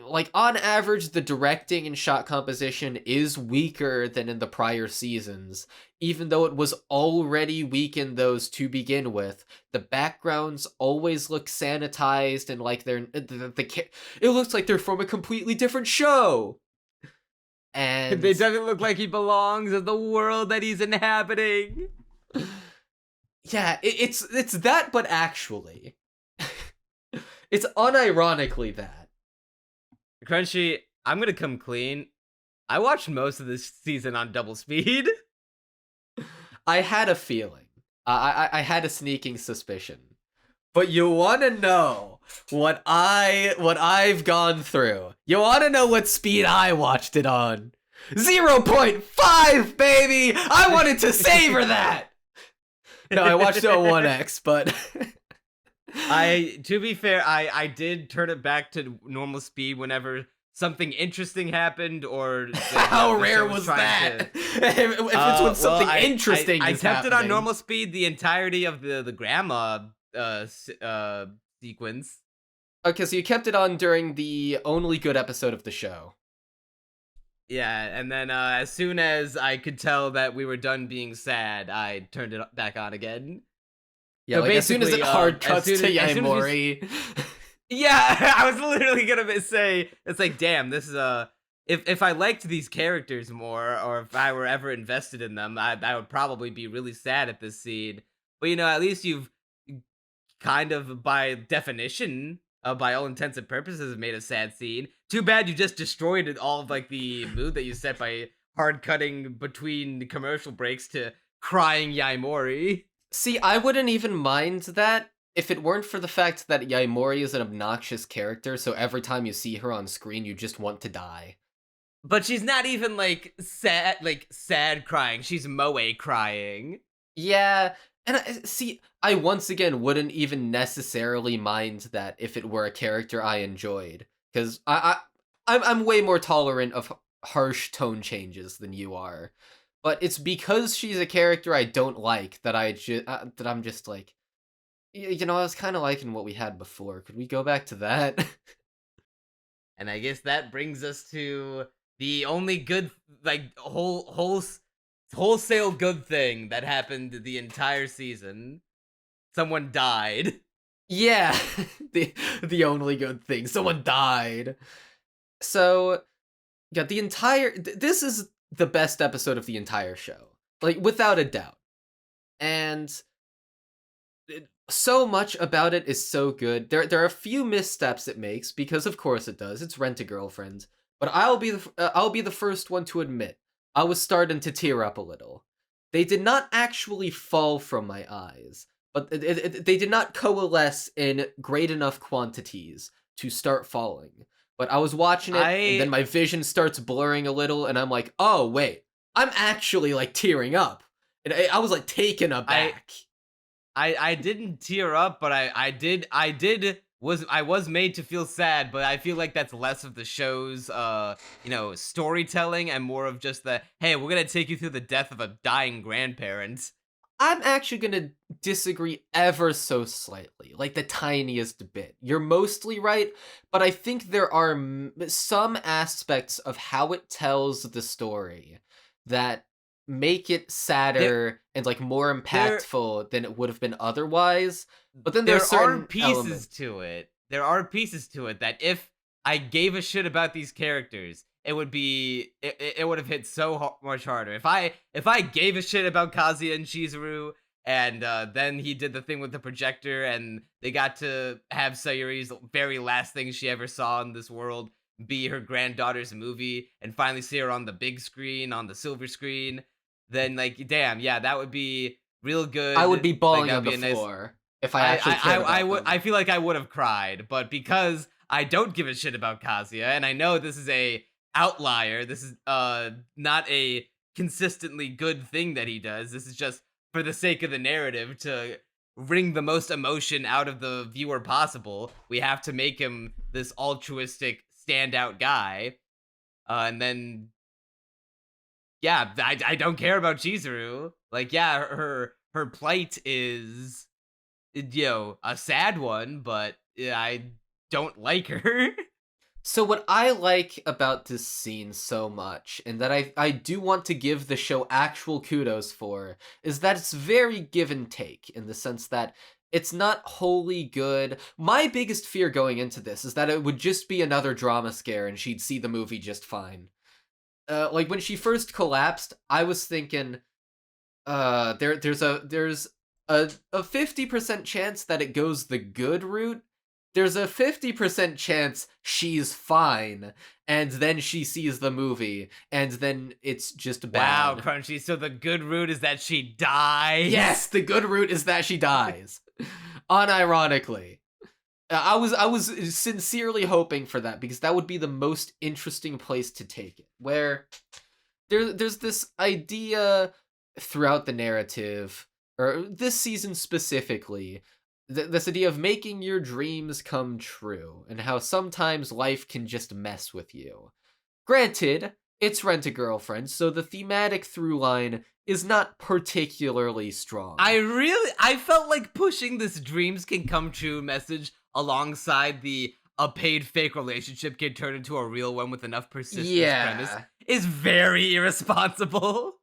like on average, the directing and shot composition is weaker than in the prior seasons, even though it was already weak in those to begin with. The backgrounds always look sanitized and like it looks like they're from a completely different show. And It doesn't look like he belongs in the world that he's inhabiting. Yeah, it's that, but actually, it's unironically that. Crunchy, I'm gonna come clean. I watched most of this season on double speed. I had a feeling. I had a sneaking suspicion. But you want to know what I've gone through. You want to know what speed I watched it on? 0.5, baby! I wanted to savor that! No, I watched it on 1x, but... To be fair, I did turn it back to normal speed whenever something interesting happened, or... How rare was that? If it's when something interesting I is kept it on happening. normal speed the entirety of the grandma sequence. Okay, so you kept it on during the only good episode of the show. Yeah, and then as soon as I could tell that we were done being sad, I turned it back on again. Yeah, So like as soon as it hard cuts to Yaemori. Yeah, I was literally gonna say, it's like, damn, this is if I liked these characters more, or if I were ever invested in them, I would probably be really sad at this scene. But, you know, at least you've kind of, by definition, by all intents and purposes, made a sad scene. Too bad you just destroyed it, all of, like, the mood that you set by hard cutting between the commercial breaks to crying Yaemori. See, I wouldn't even mind that if it weren't for the fact that Yaemori is an obnoxious character, so every time you see her on screen, you just want to die. But she's not even, like, sad crying. She's moe crying. Yeah, and I once again wouldn't even necessarily mind that if it were a character I enjoyed, because I'm way more tolerant of harsh tone changes than you are. But it's because she's a character I don't like that I'm just like, you know, I was kind of liking what we had before. Could we go back to that? And I guess that brings us to the only good, like, wholesale good thing that happened the entire season. Someone died. Yeah, the only good thing. Someone died. So, yeah, this is the best episode of the entire show. Like, without a doubt. And so much about it is so good. There are a few missteps it makes, because of course it does. It's Rent-A-Girlfriend. But I'll be the first one to admit, I was starting to tear up a little. They did not actually fall from my eyes, but they did not coalesce in great enough quantities to start falling. But I was watching it, and then my vision starts blurring a little, and I'm like, oh wait, I'm actually like tearing up. And I was like taken aback. I didn't tear up, but I was made to feel sad, but I feel like that's less of the show's storytelling and more of just the, hey, we're gonna take you through the death of a dying grandparent. I'm actually gonna disagree ever so slightly, like the tiniest bit. You're mostly right, but I think there are some aspects of how it tells the story that make it There, sadder and like more there, impactful than it would have been otherwise. But then there's there are certain pieces elements. to it. There are pieces to it that if I gave a shit about these characters, it would be it would have hit so much harder. If I gave a shit about Kazuya and Chizuru, and then he did the thing with the projector, and they got to have Sayuri's very last thing she ever saw in this world be her granddaughter's movie, and finally see her on the big screen, on the silver screen, then like, damn, yeah, that would be real I would good. be Like bawling that on would the be a nice. floor if I actually cared I about would. them. I feel like I would have cried, but because I don't give a shit about Kazuya, and I know this is a outlier. This is not a consistently good thing that he does. This is just for the sake of the narrative to wring the most emotion out of the viewer possible. We have to make him this altruistic standout guy, and then yeah, I don't care about Chizuru. Like, yeah, her plight is, a sad one, but yeah, I don't like her. So what I like about this scene so much, and that I do want to give the show actual kudos for, is that it's very give and take, in the sense that it's not wholly good. My biggest fear going into this is that it would just be another drama scare and she'd see the movie just fine. Like when she first collapsed, I was thinking, there's a 50% chance that it goes the good route. There's a 50% chance she's fine, and then she sees the movie, and then it's just Wow, bad. Crunchy. So the good route is that she dies. Yes, the good route is that she dies. Unironically. I was sincerely hoping for that, because that would be the most interesting place to take it. Where there's this idea throughout the narrative, or this season specifically, this idea of making your dreams come true, and how sometimes life can just mess with you. Granted, it's Rent-A-Girlfriend, so the thematic through line is not particularly strong. I felt like pushing this dreams can come true message alongside the a paid fake relationship can turn into a real one with enough persistence premise is very irresponsible.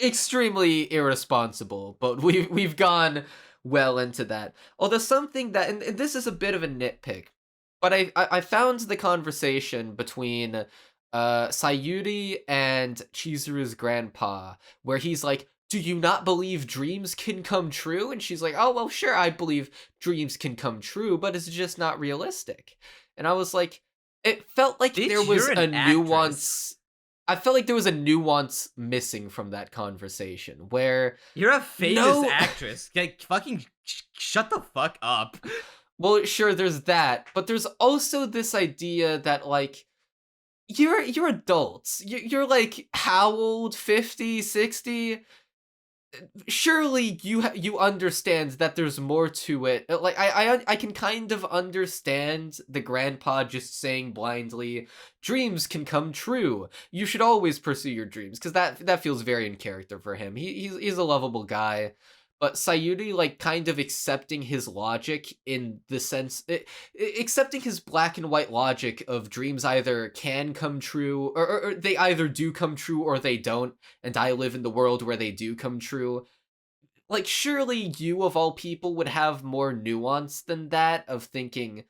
Extremely irresponsible, but we've gone well into that. Although something that, and this is a bit of a nitpick, but I found the conversation between Sayuri and Chizuru's grandpa, where he's like, do you not believe dreams can come true? And she's like, oh, well, sure, I believe dreams can come true, but it's just not realistic. And I was like, it felt like Bitch, there was you're a an nuance. actress. I felt like there was a nuance missing from that conversation, where You're a famous no, actress. Like, fucking shut the fuck up. well, sure, there's that, but there's also this idea that, like, you're adults. You're like, how old? 50, 60? Surely you understand that there's more to it. Like, I can kind of understand the grandpa just saying blindly, dreams can come true. You should always pursue your dreams, because that feels very in character for him. He's a lovable guy. But Sayuri, like, kind of accepting his logic, in the sense, accepting his black and white logic of dreams either can come true, or they either do come true or they don't, and I live in the world where they do come true. Like, surely you, of all people, would have more nuance than that, of thinking,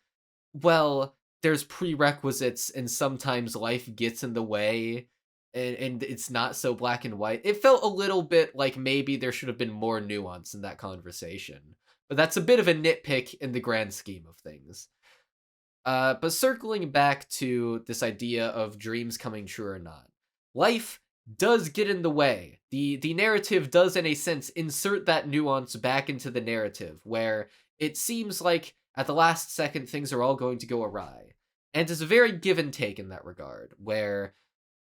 well, there's prerequisites, and sometimes life gets in the way, and it's not so black and white. It felt a little bit like maybe there should have been more nuance in that conversation. But that's a bit of a nitpick in the grand scheme of things. But circling back to this idea of dreams coming true or not, life does get in the way. The narrative does, in a sense, insert that nuance back into the narrative, where it seems like at the last second things are all going to go awry. And it's a very give and take in that regard, where,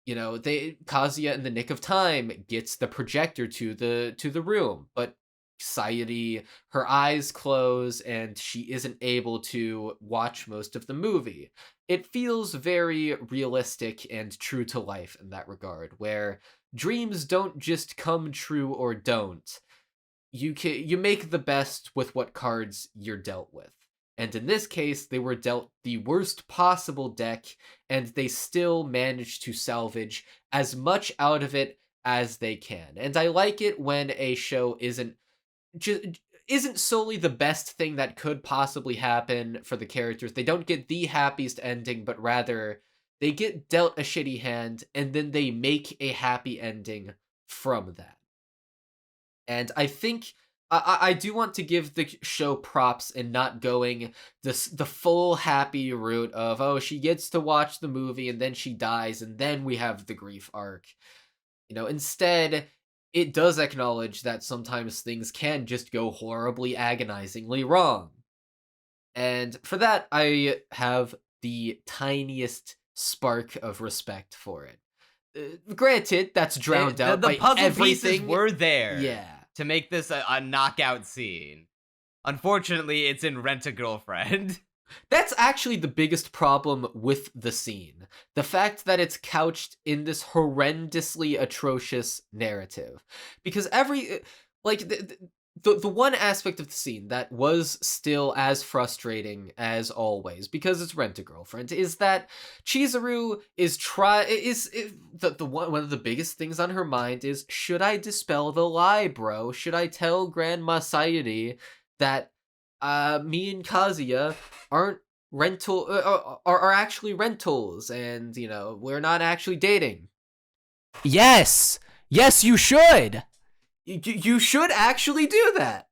Kazuya, in the nick of time, gets the projector to the room, but Sayuri, her eyes close and she isn't able to watch most of the movie. It feels very realistic and true to life in that regard, where dreams don't just come true or don't. you make the best with what cards you're dealt with. And in this case, they were dealt the worst possible deck, and they still managed to salvage as much out of it as they can. And I like it when a show isn't solely the best thing that could possibly happen for the characters. They don't get the happiest ending, but rather they get dealt a shitty hand, and then they make a happy ending from that. And I think I do want to give the show props in not going the full happy route of, oh, she gets to watch the movie and then she dies and then we have the grief arc. Instead, it does acknowledge that sometimes things can just go horribly, agonizingly wrong. And for that, I have the tiniest spark of respect for it. Granted, that's drowned out by the puzzle everything. Pieces were there. Yeah. To make this a knockout scene. Unfortunately, it's in Rent-a-Girlfriend. That's actually the biggest problem with the scene. The fact that it's couched in this horrendously atrocious narrative. Because the one aspect of the scene that was still as frustrating as always, because it's Rent-a-Girlfriend, is that Chizuru one of the biggest things on her mind is, should I dispel the lie, bro? Should I tell Grandma Sayuri that me and Kazuya aren't are actually rentals, and we're not actually dating? Yes, you should. You should actually do that.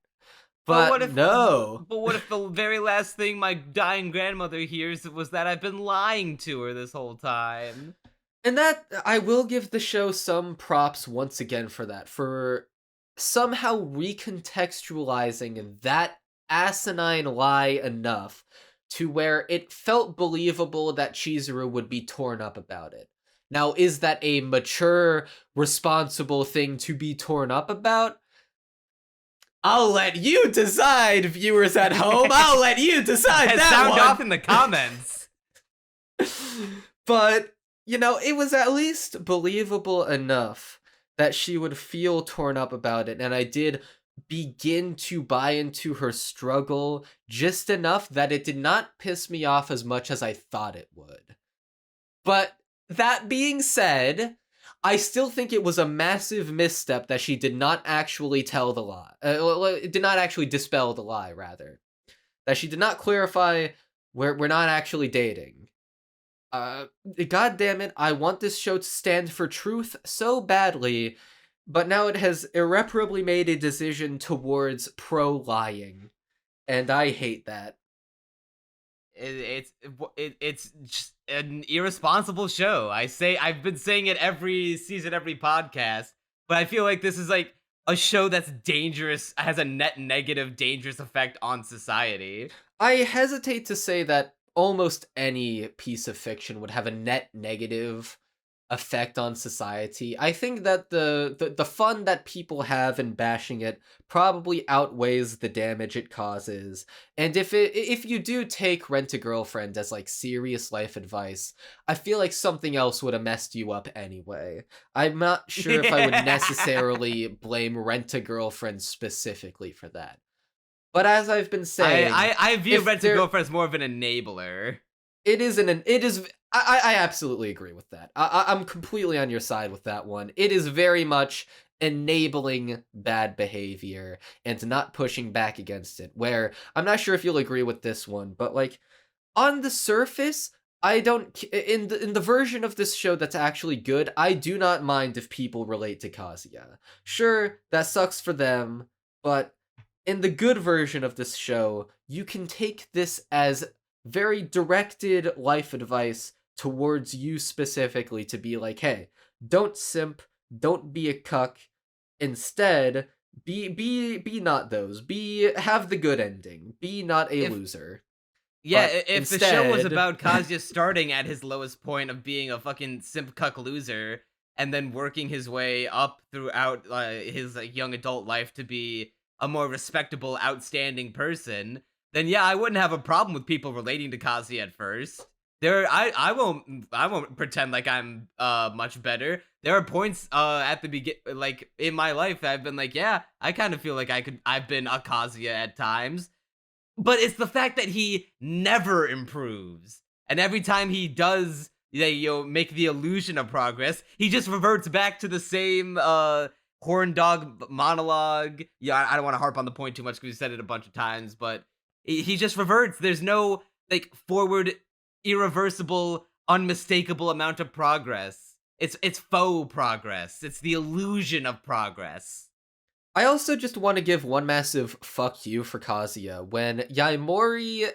But what if, no. But what if the very last thing my dying grandmother hears was that I've been lying to her this whole time? And that, I will give the show some props once again for that, for somehow recontextualizing that asinine lie enough to where it felt believable that Chizuru would be torn up about it. Now, is that a mature, responsible thing to be torn up about? I'll let you decide, viewers at home. I'll let you decide that sound one. off in the comments. But, it was at least believable enough that she would feel torn up about it, and I did begin to buy into her struggle just enough that it did not piss me off as much as I thought it would. But that being said, I still think it was a massive misstep that she did not actually tell the lie. Did not actually dispel the lie, rather. That she did not clarify we're not actually dating. God damn it, I want this show to stand for truth so badly, but now it has irreparably made a decision towards pro-lying. And I hate that. It's just an irresponsible show. I've been saying it every season, every podcast, but I feel like this is like a show that's dangerous, has a net negative, dangerous effect on society. I hesitate to say that almost any piece of fiction would have a net negative effect on society. I think that the fun that people have in bashing it probably outweighs the damage it causes. And if you do take Rent-a-Girlfriend as like serious life advice, I feel like something else would have messed you up anyway. I'm not sure if I would necessarily blame Rent-a-Girlfriend specifically for that. But as I've been saying, I view Rent-a-Girlfriend as more of an enabler. I absolutely agree with that. I'm completely on your side with that one. It is very much enabling bad behavior and not pushing back against it, where I'm not sure if you'll agree with this one, but like on the surface, I don't, in the version of this show that's actually good, I do not mind if people relate to Kazuya. Sure, that sucks for them, but in the good version of this show, you can take this as very directed life advice towards you specifically, to be like, hey, don't simp, don't be a cuck. Instead, be not those. Have the good ending. Be not a loser. Yeah, if the show was about Kazuya starting at his lowest point of being a fucking simp cuck loser and then working his way up throughout his young adult life to be a more respectable, outstanding person, then yeah, I wouldn't have a problem with people relating to Kazuya at first. I won't pretend like I'm much better. There are points at the like in my life that I've been like, yeah, I kind of feel like I've been a Kazuya at times. But it's the fact that he never improves. And every time he does, make the illusion of progress, he just reverts back to the same horn dog monologue. Yeah, I don't want to harp on the point too much because we said it a bunch of times, but he just reverts. There's no like forward, irreversible, unmistakable amount of progress. It's faux progress. It's the illusion of progress. I also just want to give one massive fuck you for Kazuya when Yaemori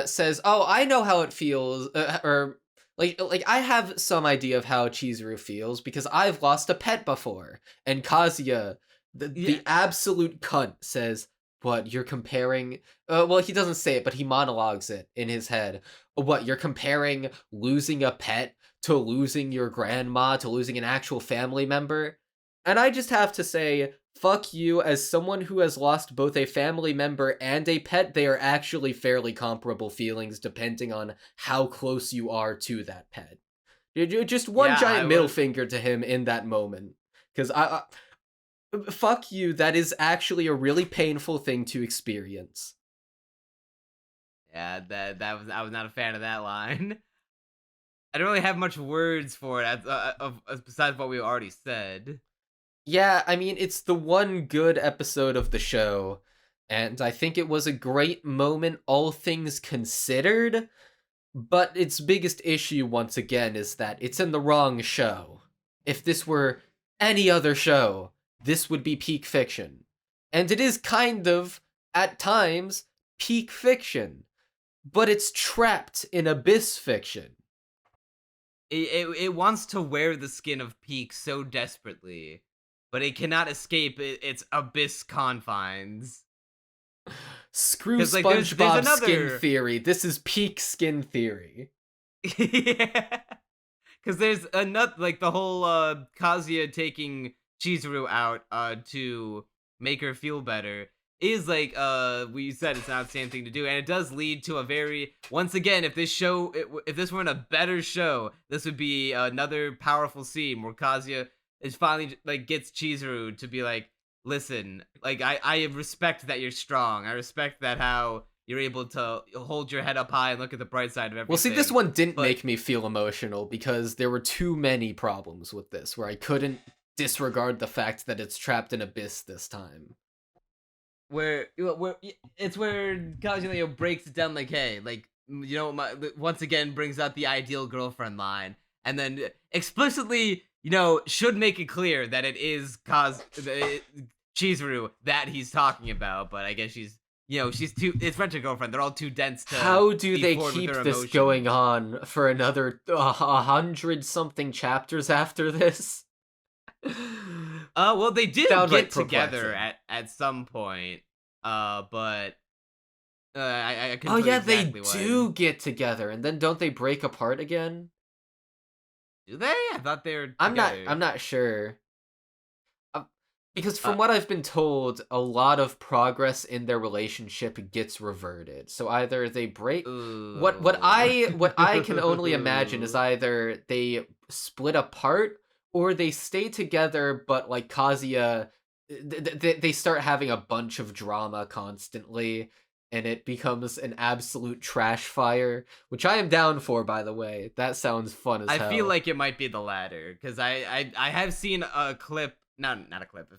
says, "Oh, I know how it feels," or like I have some idea of how Chizuru feels because I've lost a pet before. And Kazuya, the absolute cunt, says, "What, you're comparing?" Well, he doesn't say it, but he monologues it in his head. What, you're comparing losing a pet to losing your grandma to losing an actual family member? And I just have to say, fuck you. As someone who has lost both a family member and a pet, they are actually fairly comparable feelings depending on how close you are to that pet. Just one giant middle finger to him in that moment. Because fuck you, that is actually a really painful thing to experience. Yeah, I was not a fan of that line. I don't really have much words for it besides what we already said. Yeah, I mean, it's the one good episode of the show, and I think it was a great moment, all things considered, but its biggest issue, once again, is that it's in the wrong show. If this were any other show, this would be peak fiction. And it is kind of, at times, peak fiction, but it's trapped in abyss fiction. It wants to wear the skin of peak so desperately, but it cannot escape its abyss confines. Screw SpongeBob there's skin theory. This is peak skin theory. Yeah. Because there's another, like, the whole Kazuya taking Chizuru out to make her feel better is, like, we said it's not the same thing to do, and it does lead to a very, once again, if this weren't a better show, this would be another powerful scene where Kazuya is finally, like, gets Chizuru to be like, listen, like, I respect that you're strong. I respect that how you're able to hold your head up high and look at the bright side of everything. Well, see, this one didn't make me feel emotional because there were too many problems with this where I couldn't disregard the fact that it's trapped in abyss this time. Where it's where Kazuya breaks it down like, hey, like, once again brings out the ideal girlfriend line, and then explicitly, should make it clear that it is Chizuru that he's talking about, but I guess she's it's Rent a Girlfriend. They're all too dense to. How do they keep this going on for another 100-something chapters after this? Well, they did get together at some point, but I couldn't. Oh yeah, exactly they do get together, and then don't they break apart again? Do they? I thought they were. I'm not sure. Because from what I've been told, a lot of progress in their relationship gets reverted. So either they break. Ooh. What I can only imagine is either they split apart or they stay together, but like Kazuya, they start having a bunch of drama constantly, and it becomes an absolute trash fire, which I am down for, by the way. That sounds fun as hell. I feel like it might be the latter, because I have seen a clip, not a clip,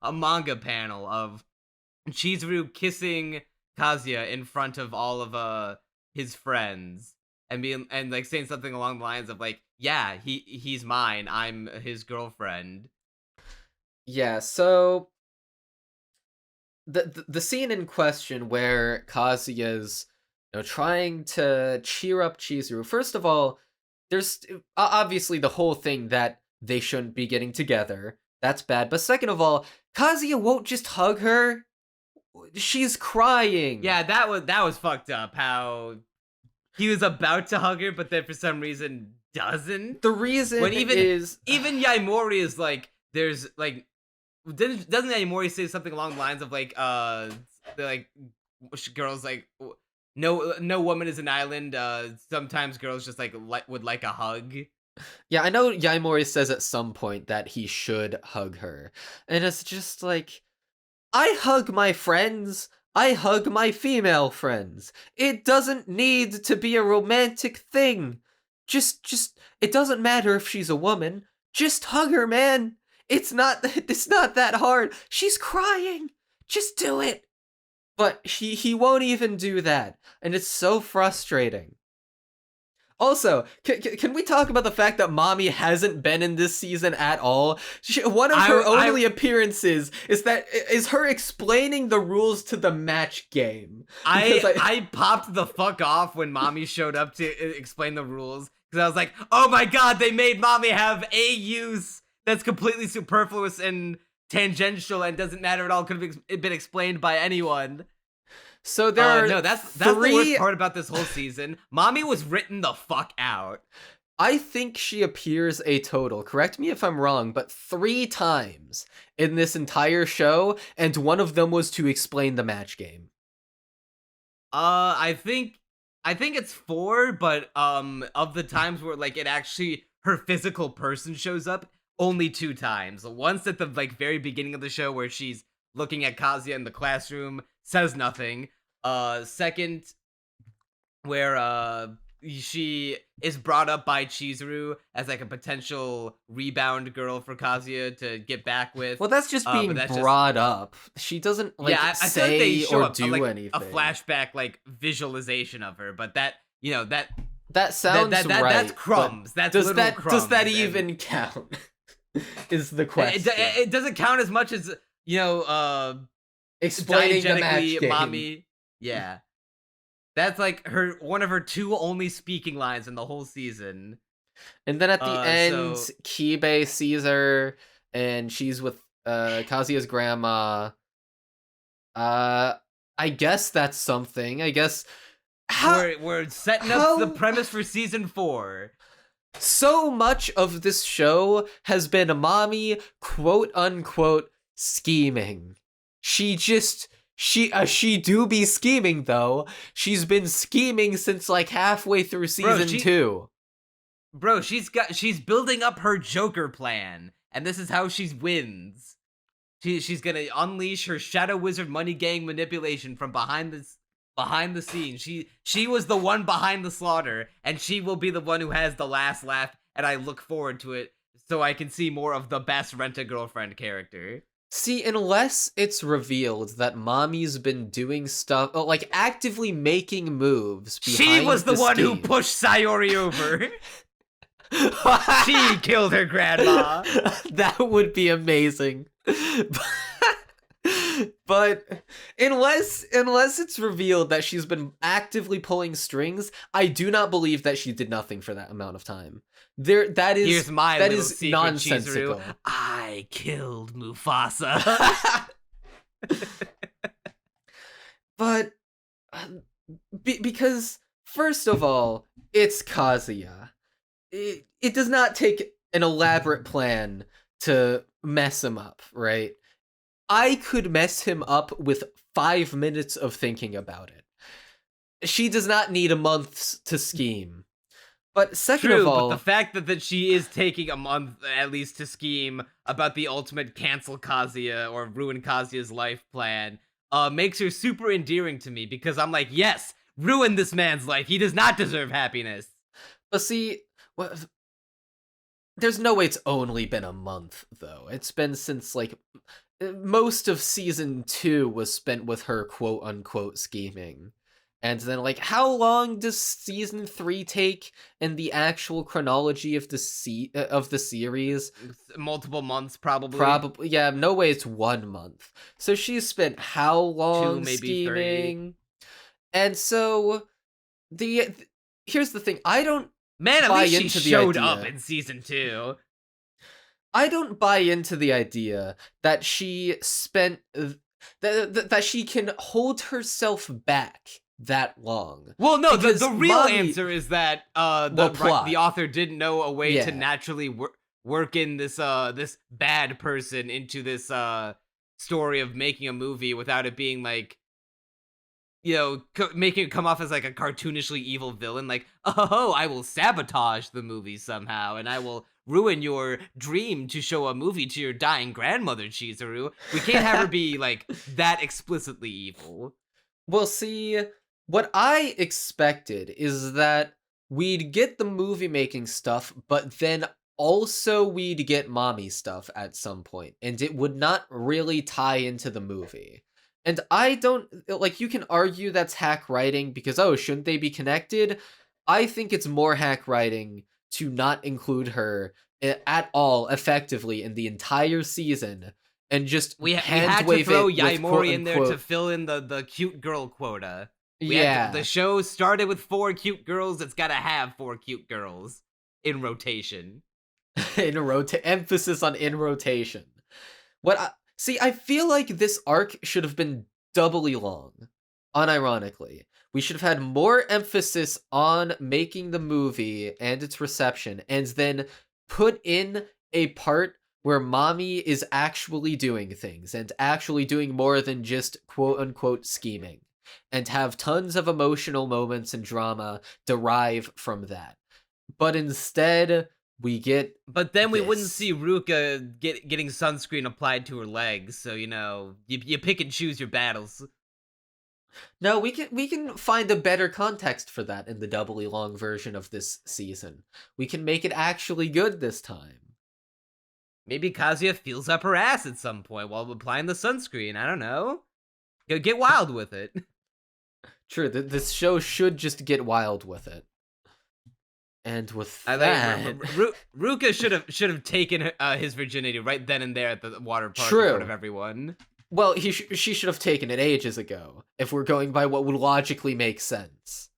a manga panel of Chizuru kissing Kazuya in front of all of his friends, and like saying something along the lines of like, yeah, he's mine, I'm his girlfriend. Yeah, so the scene in question where Kazuya's trying to cheer up Chizuru. First of all, there's obviously the whole thing that they shouldn't be getting together. That's bad. But second of all, Kazuya won't just hug her. She's crying. Yeah, that was fucked up. How he was about to hug her, but then for some reason doesn't. The reason even Yaemori is like, there's like, doesn't Yaemori say something along the lines of like, like girls like no woman is an island. Sometimes girls just would like a hug. Yeah, I know Yaemori says at some point that he should hug her. And it's just like, I hug my friends. I hug my female friends. It doesn't need to be a romantic thing. Just it doesn't matter if she's a woman. Just hug her, man. It's not that hard. She's crying. Just do it. But he won't even do that, and it's so frustrating. Also, can we talk about the fact that Mami hasn't been in this season at all? One of her only appearances is her explaining the rules to the match game. I popped the fuck off when Mami showed up to explain the rules, because I was like, oh my god, they made Mami have a use that's completely superfluous and tangential and doesn't matter at all. Could have been explained by anyone. So there are that's the worst part about this whole season. Mami was written the fuck out. I think she appears a total, correct me if I'm wrong, but 3 times in this entire show, and one of them was to explain the match game. I think it's 4, but of the times where it actually her physical person shows up, only 2 times. Once at the very beginning of the show where she's looking at Kazuya in the classroom, says nothing. Second, where she is brought up by Chizuru as a potential rebound girl for Kazuya to get back with. Well, that's just being brought up. She doesn't say or do anything. A flashback visualization of her, but that sounds right. That's crumbs. That's literal crumbs. Does that even count? Is the question. It doesn't count as much as explaining the match game. Mami. Yeah. That's one of her 2 only speaking lines in the whole season. And then at the end, Kibe sees her, and she's with Kazuya's grandma. I guess that's something. I guess we're setting up the premise for season 4. So much of this show has been Mami, quote unquote, scheming. She do be scheming though. She's been scheming since halfway through season 2. Bro, she's building up her Joker plan, and this is how she wins. She's gonna unleash her Shadow Wizard money gang manipulation from behind the scenes. She was the one behind the slaughter, and she will be the one who has the last laugh, and I look forward to it so I can see more of the best Rent-A-Girlfriend character. See, unless it's revealed that Mami's been doing stuff, actively making moves behind she was the one scenes. who pushed Sayuri over. She killed her grandma. That would be amazing. But unless it's revealed that she's been actively pulling strings, I do not believe that she did nothing for that amount of time. That is nonsensical. Chizuru. I killed Mufasa. But because first of all, it's Kazuya. It does not take an elaborate plan to mess him up, right? I could mess him up with 5 minutes of thinking about it. She does not need a month to scheme. But second of all, but the fact that she is taking a month at least to scheme about the ultimate cancel Kazuya or ruin Kazuya's life plan makes her super endearing to me, because I'm like, yes, ruin this man's life. He does not deserve happiness. But see, there's no way it's only been a month, though. It's been since, most of season 2 was spent with her quote-unquote scheming. And then, how long does season 3 take in the actual chronology of the series? Multiple months, probably. Probably, yeah, no way it's 1 month. So she's spent how long 2, maybe scheming? 3. And so, here's the thing, I don't at buy least into she the showed idea. up in season 2. I don't buy into the idea that she spent that she can hold herself back that long. Well, no, because the real Mami, answer is that the author didn't know a way to naturally work in this this bad person into this story of making a movie without it being making it come off as like a cartoonishly evil villain, like, oh, I will sabotage the movie somehow, and I will ruin your dream to show a movie to your dying grandmother, Chizuru. We can't have her be like that explicitly evil. Well, see, what I expected is that we'd get the movie making stuff, but then also we'd get Mami stuff at some point, and it would not really tie into the movie. And I don't, like, you can argue that's hack writing because, oh, shouldn't they be connected? I think it's more hack writing to not include her at all effectively in the entire season, and just we had to throw Yaemori in there to fill in the cute girl quota. The show started with 4 cute girls. It's got to have 4 cute girls in rotation. Emphasis on in rotation. I feel like this arc should have been doubly long, unironically. We should have had more emphasis on making the movie and its reception, and then put in a part where Mami is actually doing things, and actually doing more than just quote-unquote scheming, and have tons of emotional moments and drama derive from that. But instead, we get we wouldn't see Ruka getting sunscreen applied to her legs, so, you pick and choose your battles. No, we can find a better context for that in the doubly long version of this season. We can make it actually good this time. Maybe Kazuya feels up her ass at some point while applying the sunscreen. I don't know. Get wild with it. True, this show should just get wild with it. And with that, Ruka should have taken his virginity right then and there at the water park True. in front of everyone. Well, she should have taken it ages ago, if we're going by what would logically make sense.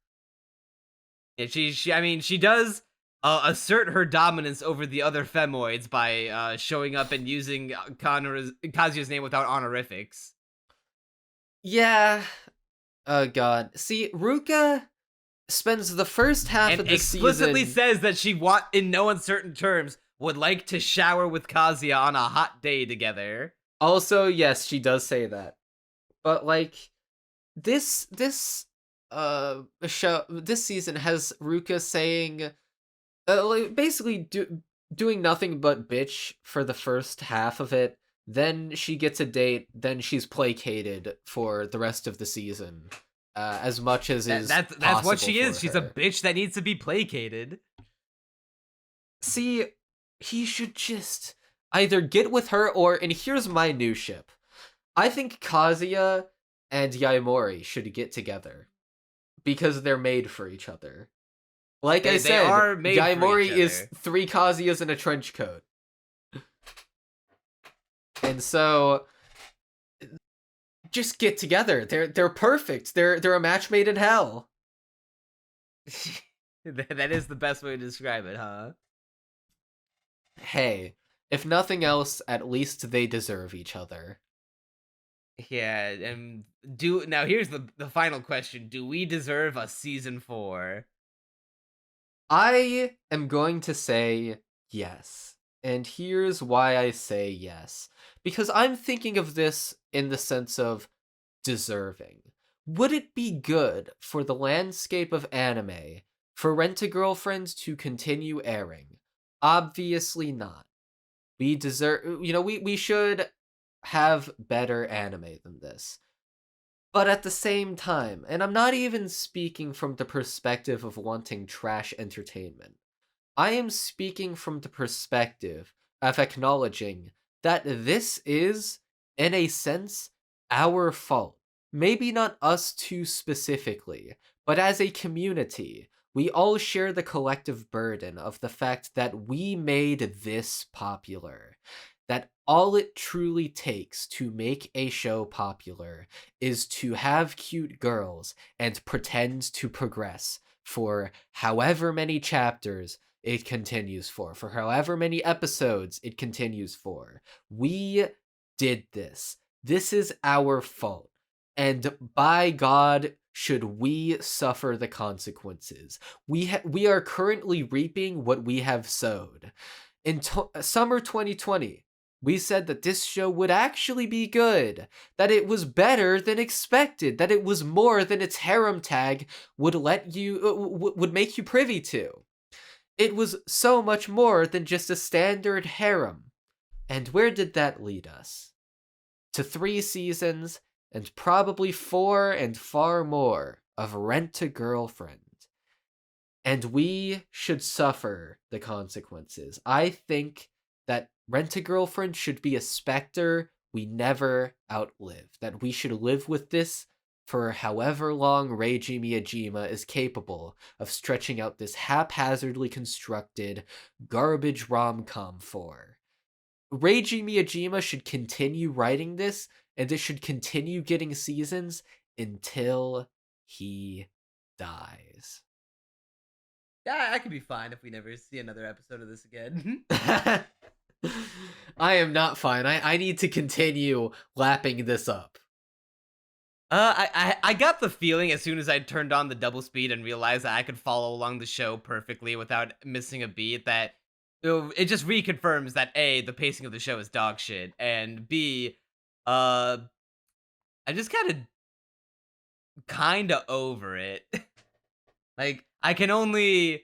Yeah, she does assert her dominance over the other femoids by showing up and using Kazuya's name without honorifics. Yeah. Oh god. See, Ruka spends the first half of the season... explicitly says that she in no uncertain terms, would like to shower with Kazuya on a hot day together. Also, yes, she does say that. But, like, this season has Ruka saying... basically doing nothing but bitch for the first half of it. Then she gets a date, then she's placated for the rest of the season. As much as that's what she is. She's her. A bitch that needs to be placated. See, he should just either get with her and here's my new ship. I think Kazuya and Yaemori should get together because they're made for each other. Like I said, Yaemori is 3 Kazuyas in a trench coat. And so just get together. They're perfect. They're a match made in hell. That is the best way to describe it, huh? Hey, if nothing else, at least they deserve each other. Yeah, and now here's the final question. Do we deserve a season 4? I am going to say yes. And here's why I say yes. Because I'm thinking of this in the sense of deserving. Would it be good for the landscape of anime for Rent-a-Girlfriend to continue airing? Obviously not. We deserve, we should have better anime than this. But at the same time, and I'm not even speaking from the perspective of wanting trash entertainment, I am speaking from the perspective of acknowledging that this is, in a sense, our fault. Maybe not us two specifically, but as a community, we all share the collective burden of the fact that we made this popular. That all it truly takes to make a show popular is to have cute girls and pretend to progress for however many chapters it continues for however many episodes it continues for. We did this. This is our fault. And by God, should we suffer the consequences. We are currently reaping what we have sowed. In summer 2020, We said that this show would actually be good, that it was better than expected, that it was more than its harem tag would let you would make you privy to. It was so much more than just a standard harem. And where did that lead us? To 3 seasons and probably 4 and far more of Rent-a-Girlfriend. And we should suffer the consequences. I think that Rent-a-Girlfriend should be a specter we never outlive. That we should live with this for however long Reiji Miyajima is capable of stretching out this haphazardly constructed garbage rom-com for. Reiji Miyajima should continue writing this, and it should continue getting seasons until he dies. Yeah, I could be fine if we never see another episode of this again. I am not fine. I need to continue lapping this up. I got the feeling as soon as I turned on the double speed and realized that I could follow along the show perfectly without missing a beat, that it just reconfirms that A, the pacing of the show is dog shit, and B, I'm just kinda over it. Like, I can only...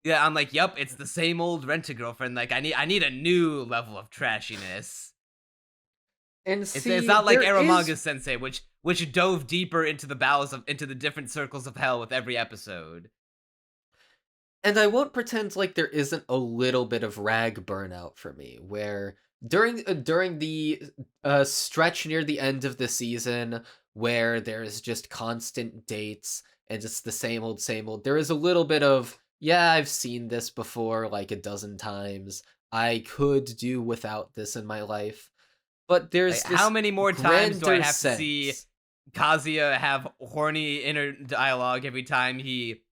Yeah, I'm like, yup, it's the same old Rent-a-Girlfriend. Like, I need a new level of trashiness. And It's see, not like there Aramanga is- Sensei, which dove deeper into the bowels of into the different circles of hell with every episode. And I won't pretend like there isn't a little bit of rag burnout for me, where during the stretch near the end of the season, where there's just constant dates and it's the same old, there is a little bit of, yeah, I've seen this before like a dozen times. I could do without this in my life. But there's Like, how many more times do I have to see sense. Kazuya have horny inner dialogue every time he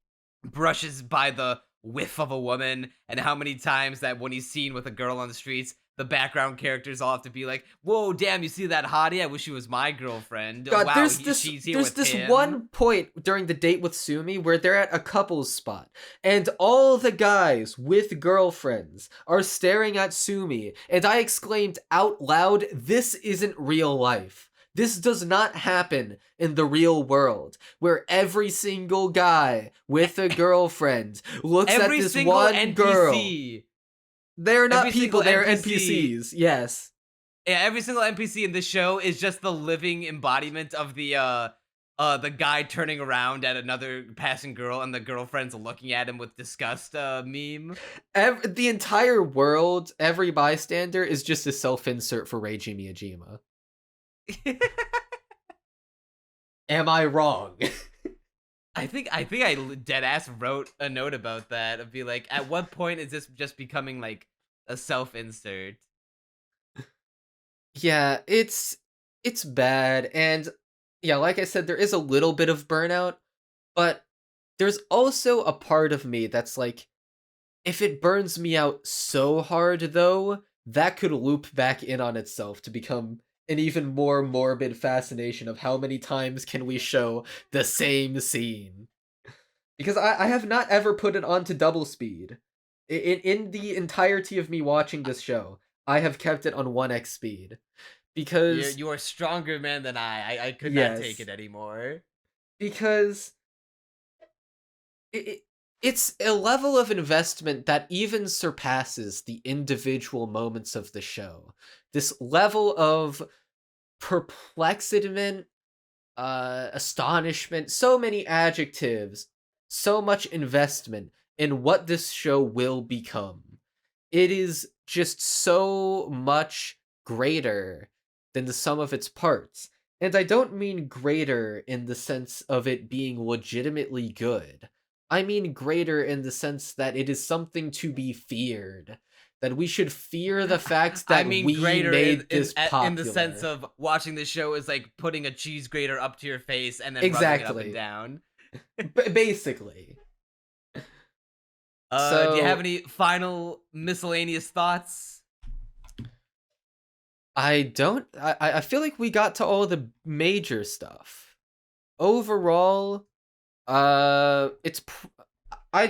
brushes by the whiff of a woman, and how many times that when he's seen with a girl on the streets, the background characters all have to be like, "Whoa, damn, you see that hottie? I wish she was my girlfriend." God, Wow, she's here with this him. one point during the date with Sumi where they're at a couple's spot, and all the guys with girlfriends are staring at Sumi, and I exclaimed out loud, "This isn't real life. This does not happen in the real world, where every single guy with a girlfriend looks Every at this single one NPC. girl. They're not Every people, single they're NPC. NPCs, yes. Yeah, every single NPC in this show is just the living embodiment of the guy turning around at another passing girl and the girlfriend's looking at him with disgust meme. The entire world, every bystander, is just a self-insert for Reiji Miyajima. Am I wrong? I think I deadass wrote a note about that. I'd be like, at what point is this just becoming like a self-insert? Yeah, it's bad, and yeah, like I said, there is a little bit of burnout, but there's also a part of me that's like, if it burns me out so hard, though, that could loop back in on itself to become an even more morbid fascination of how many times can we show the same scene. Because I have not ever put it onto double speed. In the entirety of me watching this show, I have kept it on 1x speed. Because... You are stronger man than I could not take it anymore. Because... It's a level of investment that even surpasses the individual moments of the show. This level of perplexity, astonishment, so many adjectives, so much investment in what this show will become. It is just so much greater than the sum of its parts. And I don't mean greater in the sense of it being legitimately good. I mean greater in the sense that it is something to be feared. That we should fear the fact that we made this popular. In the sense of watching the show is like putting a cheese grater up to your face and then exactly. rubbing it up and down. Basically. Do you have any final miscellaneous thoughts? I don't. I feel like we got to all the major stuff. Overall, I'd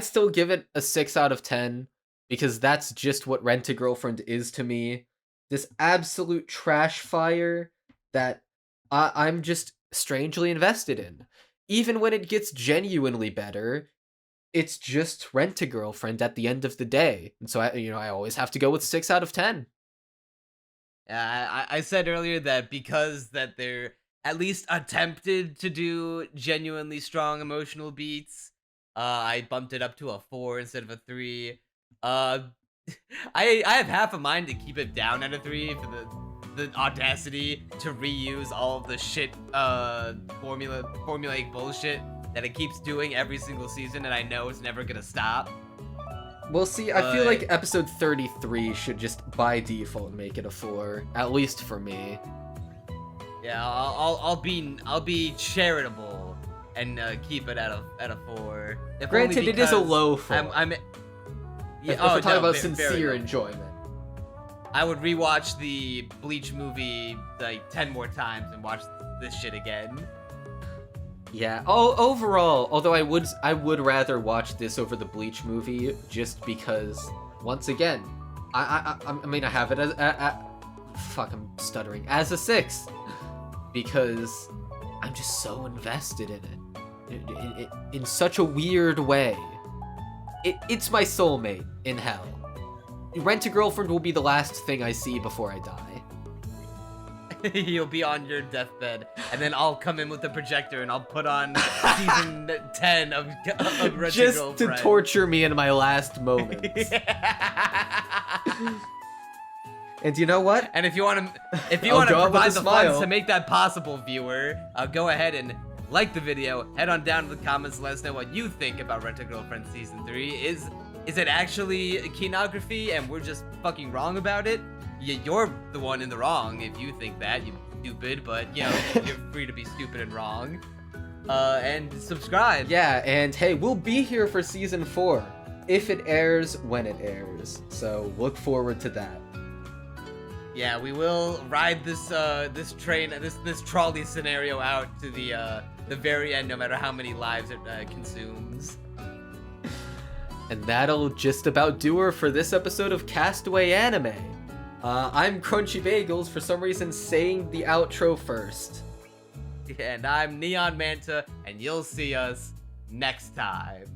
still give it a 6 out of 10 because that's just what Rent-a-Girlfriend is to me. this absolute trash fire that I'm just strangely invested in. Even when it gets genuinely better, it's just Rent-a-Girlfriend at the end of the day. And so I always have to go with 6 out of 10. I said earlier that because that they're at least attempted to do genuinely strong emotional beats, I bumped it up to a 4 instead of a 3. I have half a mind to keep it down at a 3 for the audacity to reuse all of the shit formulaic bullshit that it keeps doing every single season, and I know it's never gonna stop. Well, see, I feel like episode 33 should just by default make it a 4, at least for me. Yeah, I'll be charitable and keep it at a 4. If Granted, it is a low 4. Yeah, if we're talking about sincere enjoyment. I would rewatch the Bleach movie like 10 more times and watch this shit again. Yeah. Oh, overall, although I would rather watch this over the Bleach movie, just because, once again, I mean I have it as fuck, I'm stuttering, as a 6, because I'm just so invested in it in such a weird way. It's my soulmate in hell. Rent-a-Girlfriend will be the last thing I see before I die. You'll be on your deathbed, and then I'll come in with the projector and I'll put on season 10 of Rent-a-Girlfriend. Just to torture me in my last moments. And you know what? And if you want to provide the funds to make that possible, viewer, go ahead and like the video. Head on down to the comments. Let us know what you think about Rent-a-Girlfriend season 3. Is it actually kinography and we're just fucking wrong about it? You're the one in the wrong if you think that, you stupid, but, you know, you're free to be stupid and wrong. And subscribe. Yeah, and hey, we'll be here for season 4, if it airs when it airs, so look forward to that. Yeah, we will ride this train, this trolley scenario out to the very end, no matter how many lives it consumes. And that'll just about do her for this episode of Castaway Anime. I'm Crunchy Bagels, for some reason saying the outro first. And I'm Neon Manta, and you'll see us next time.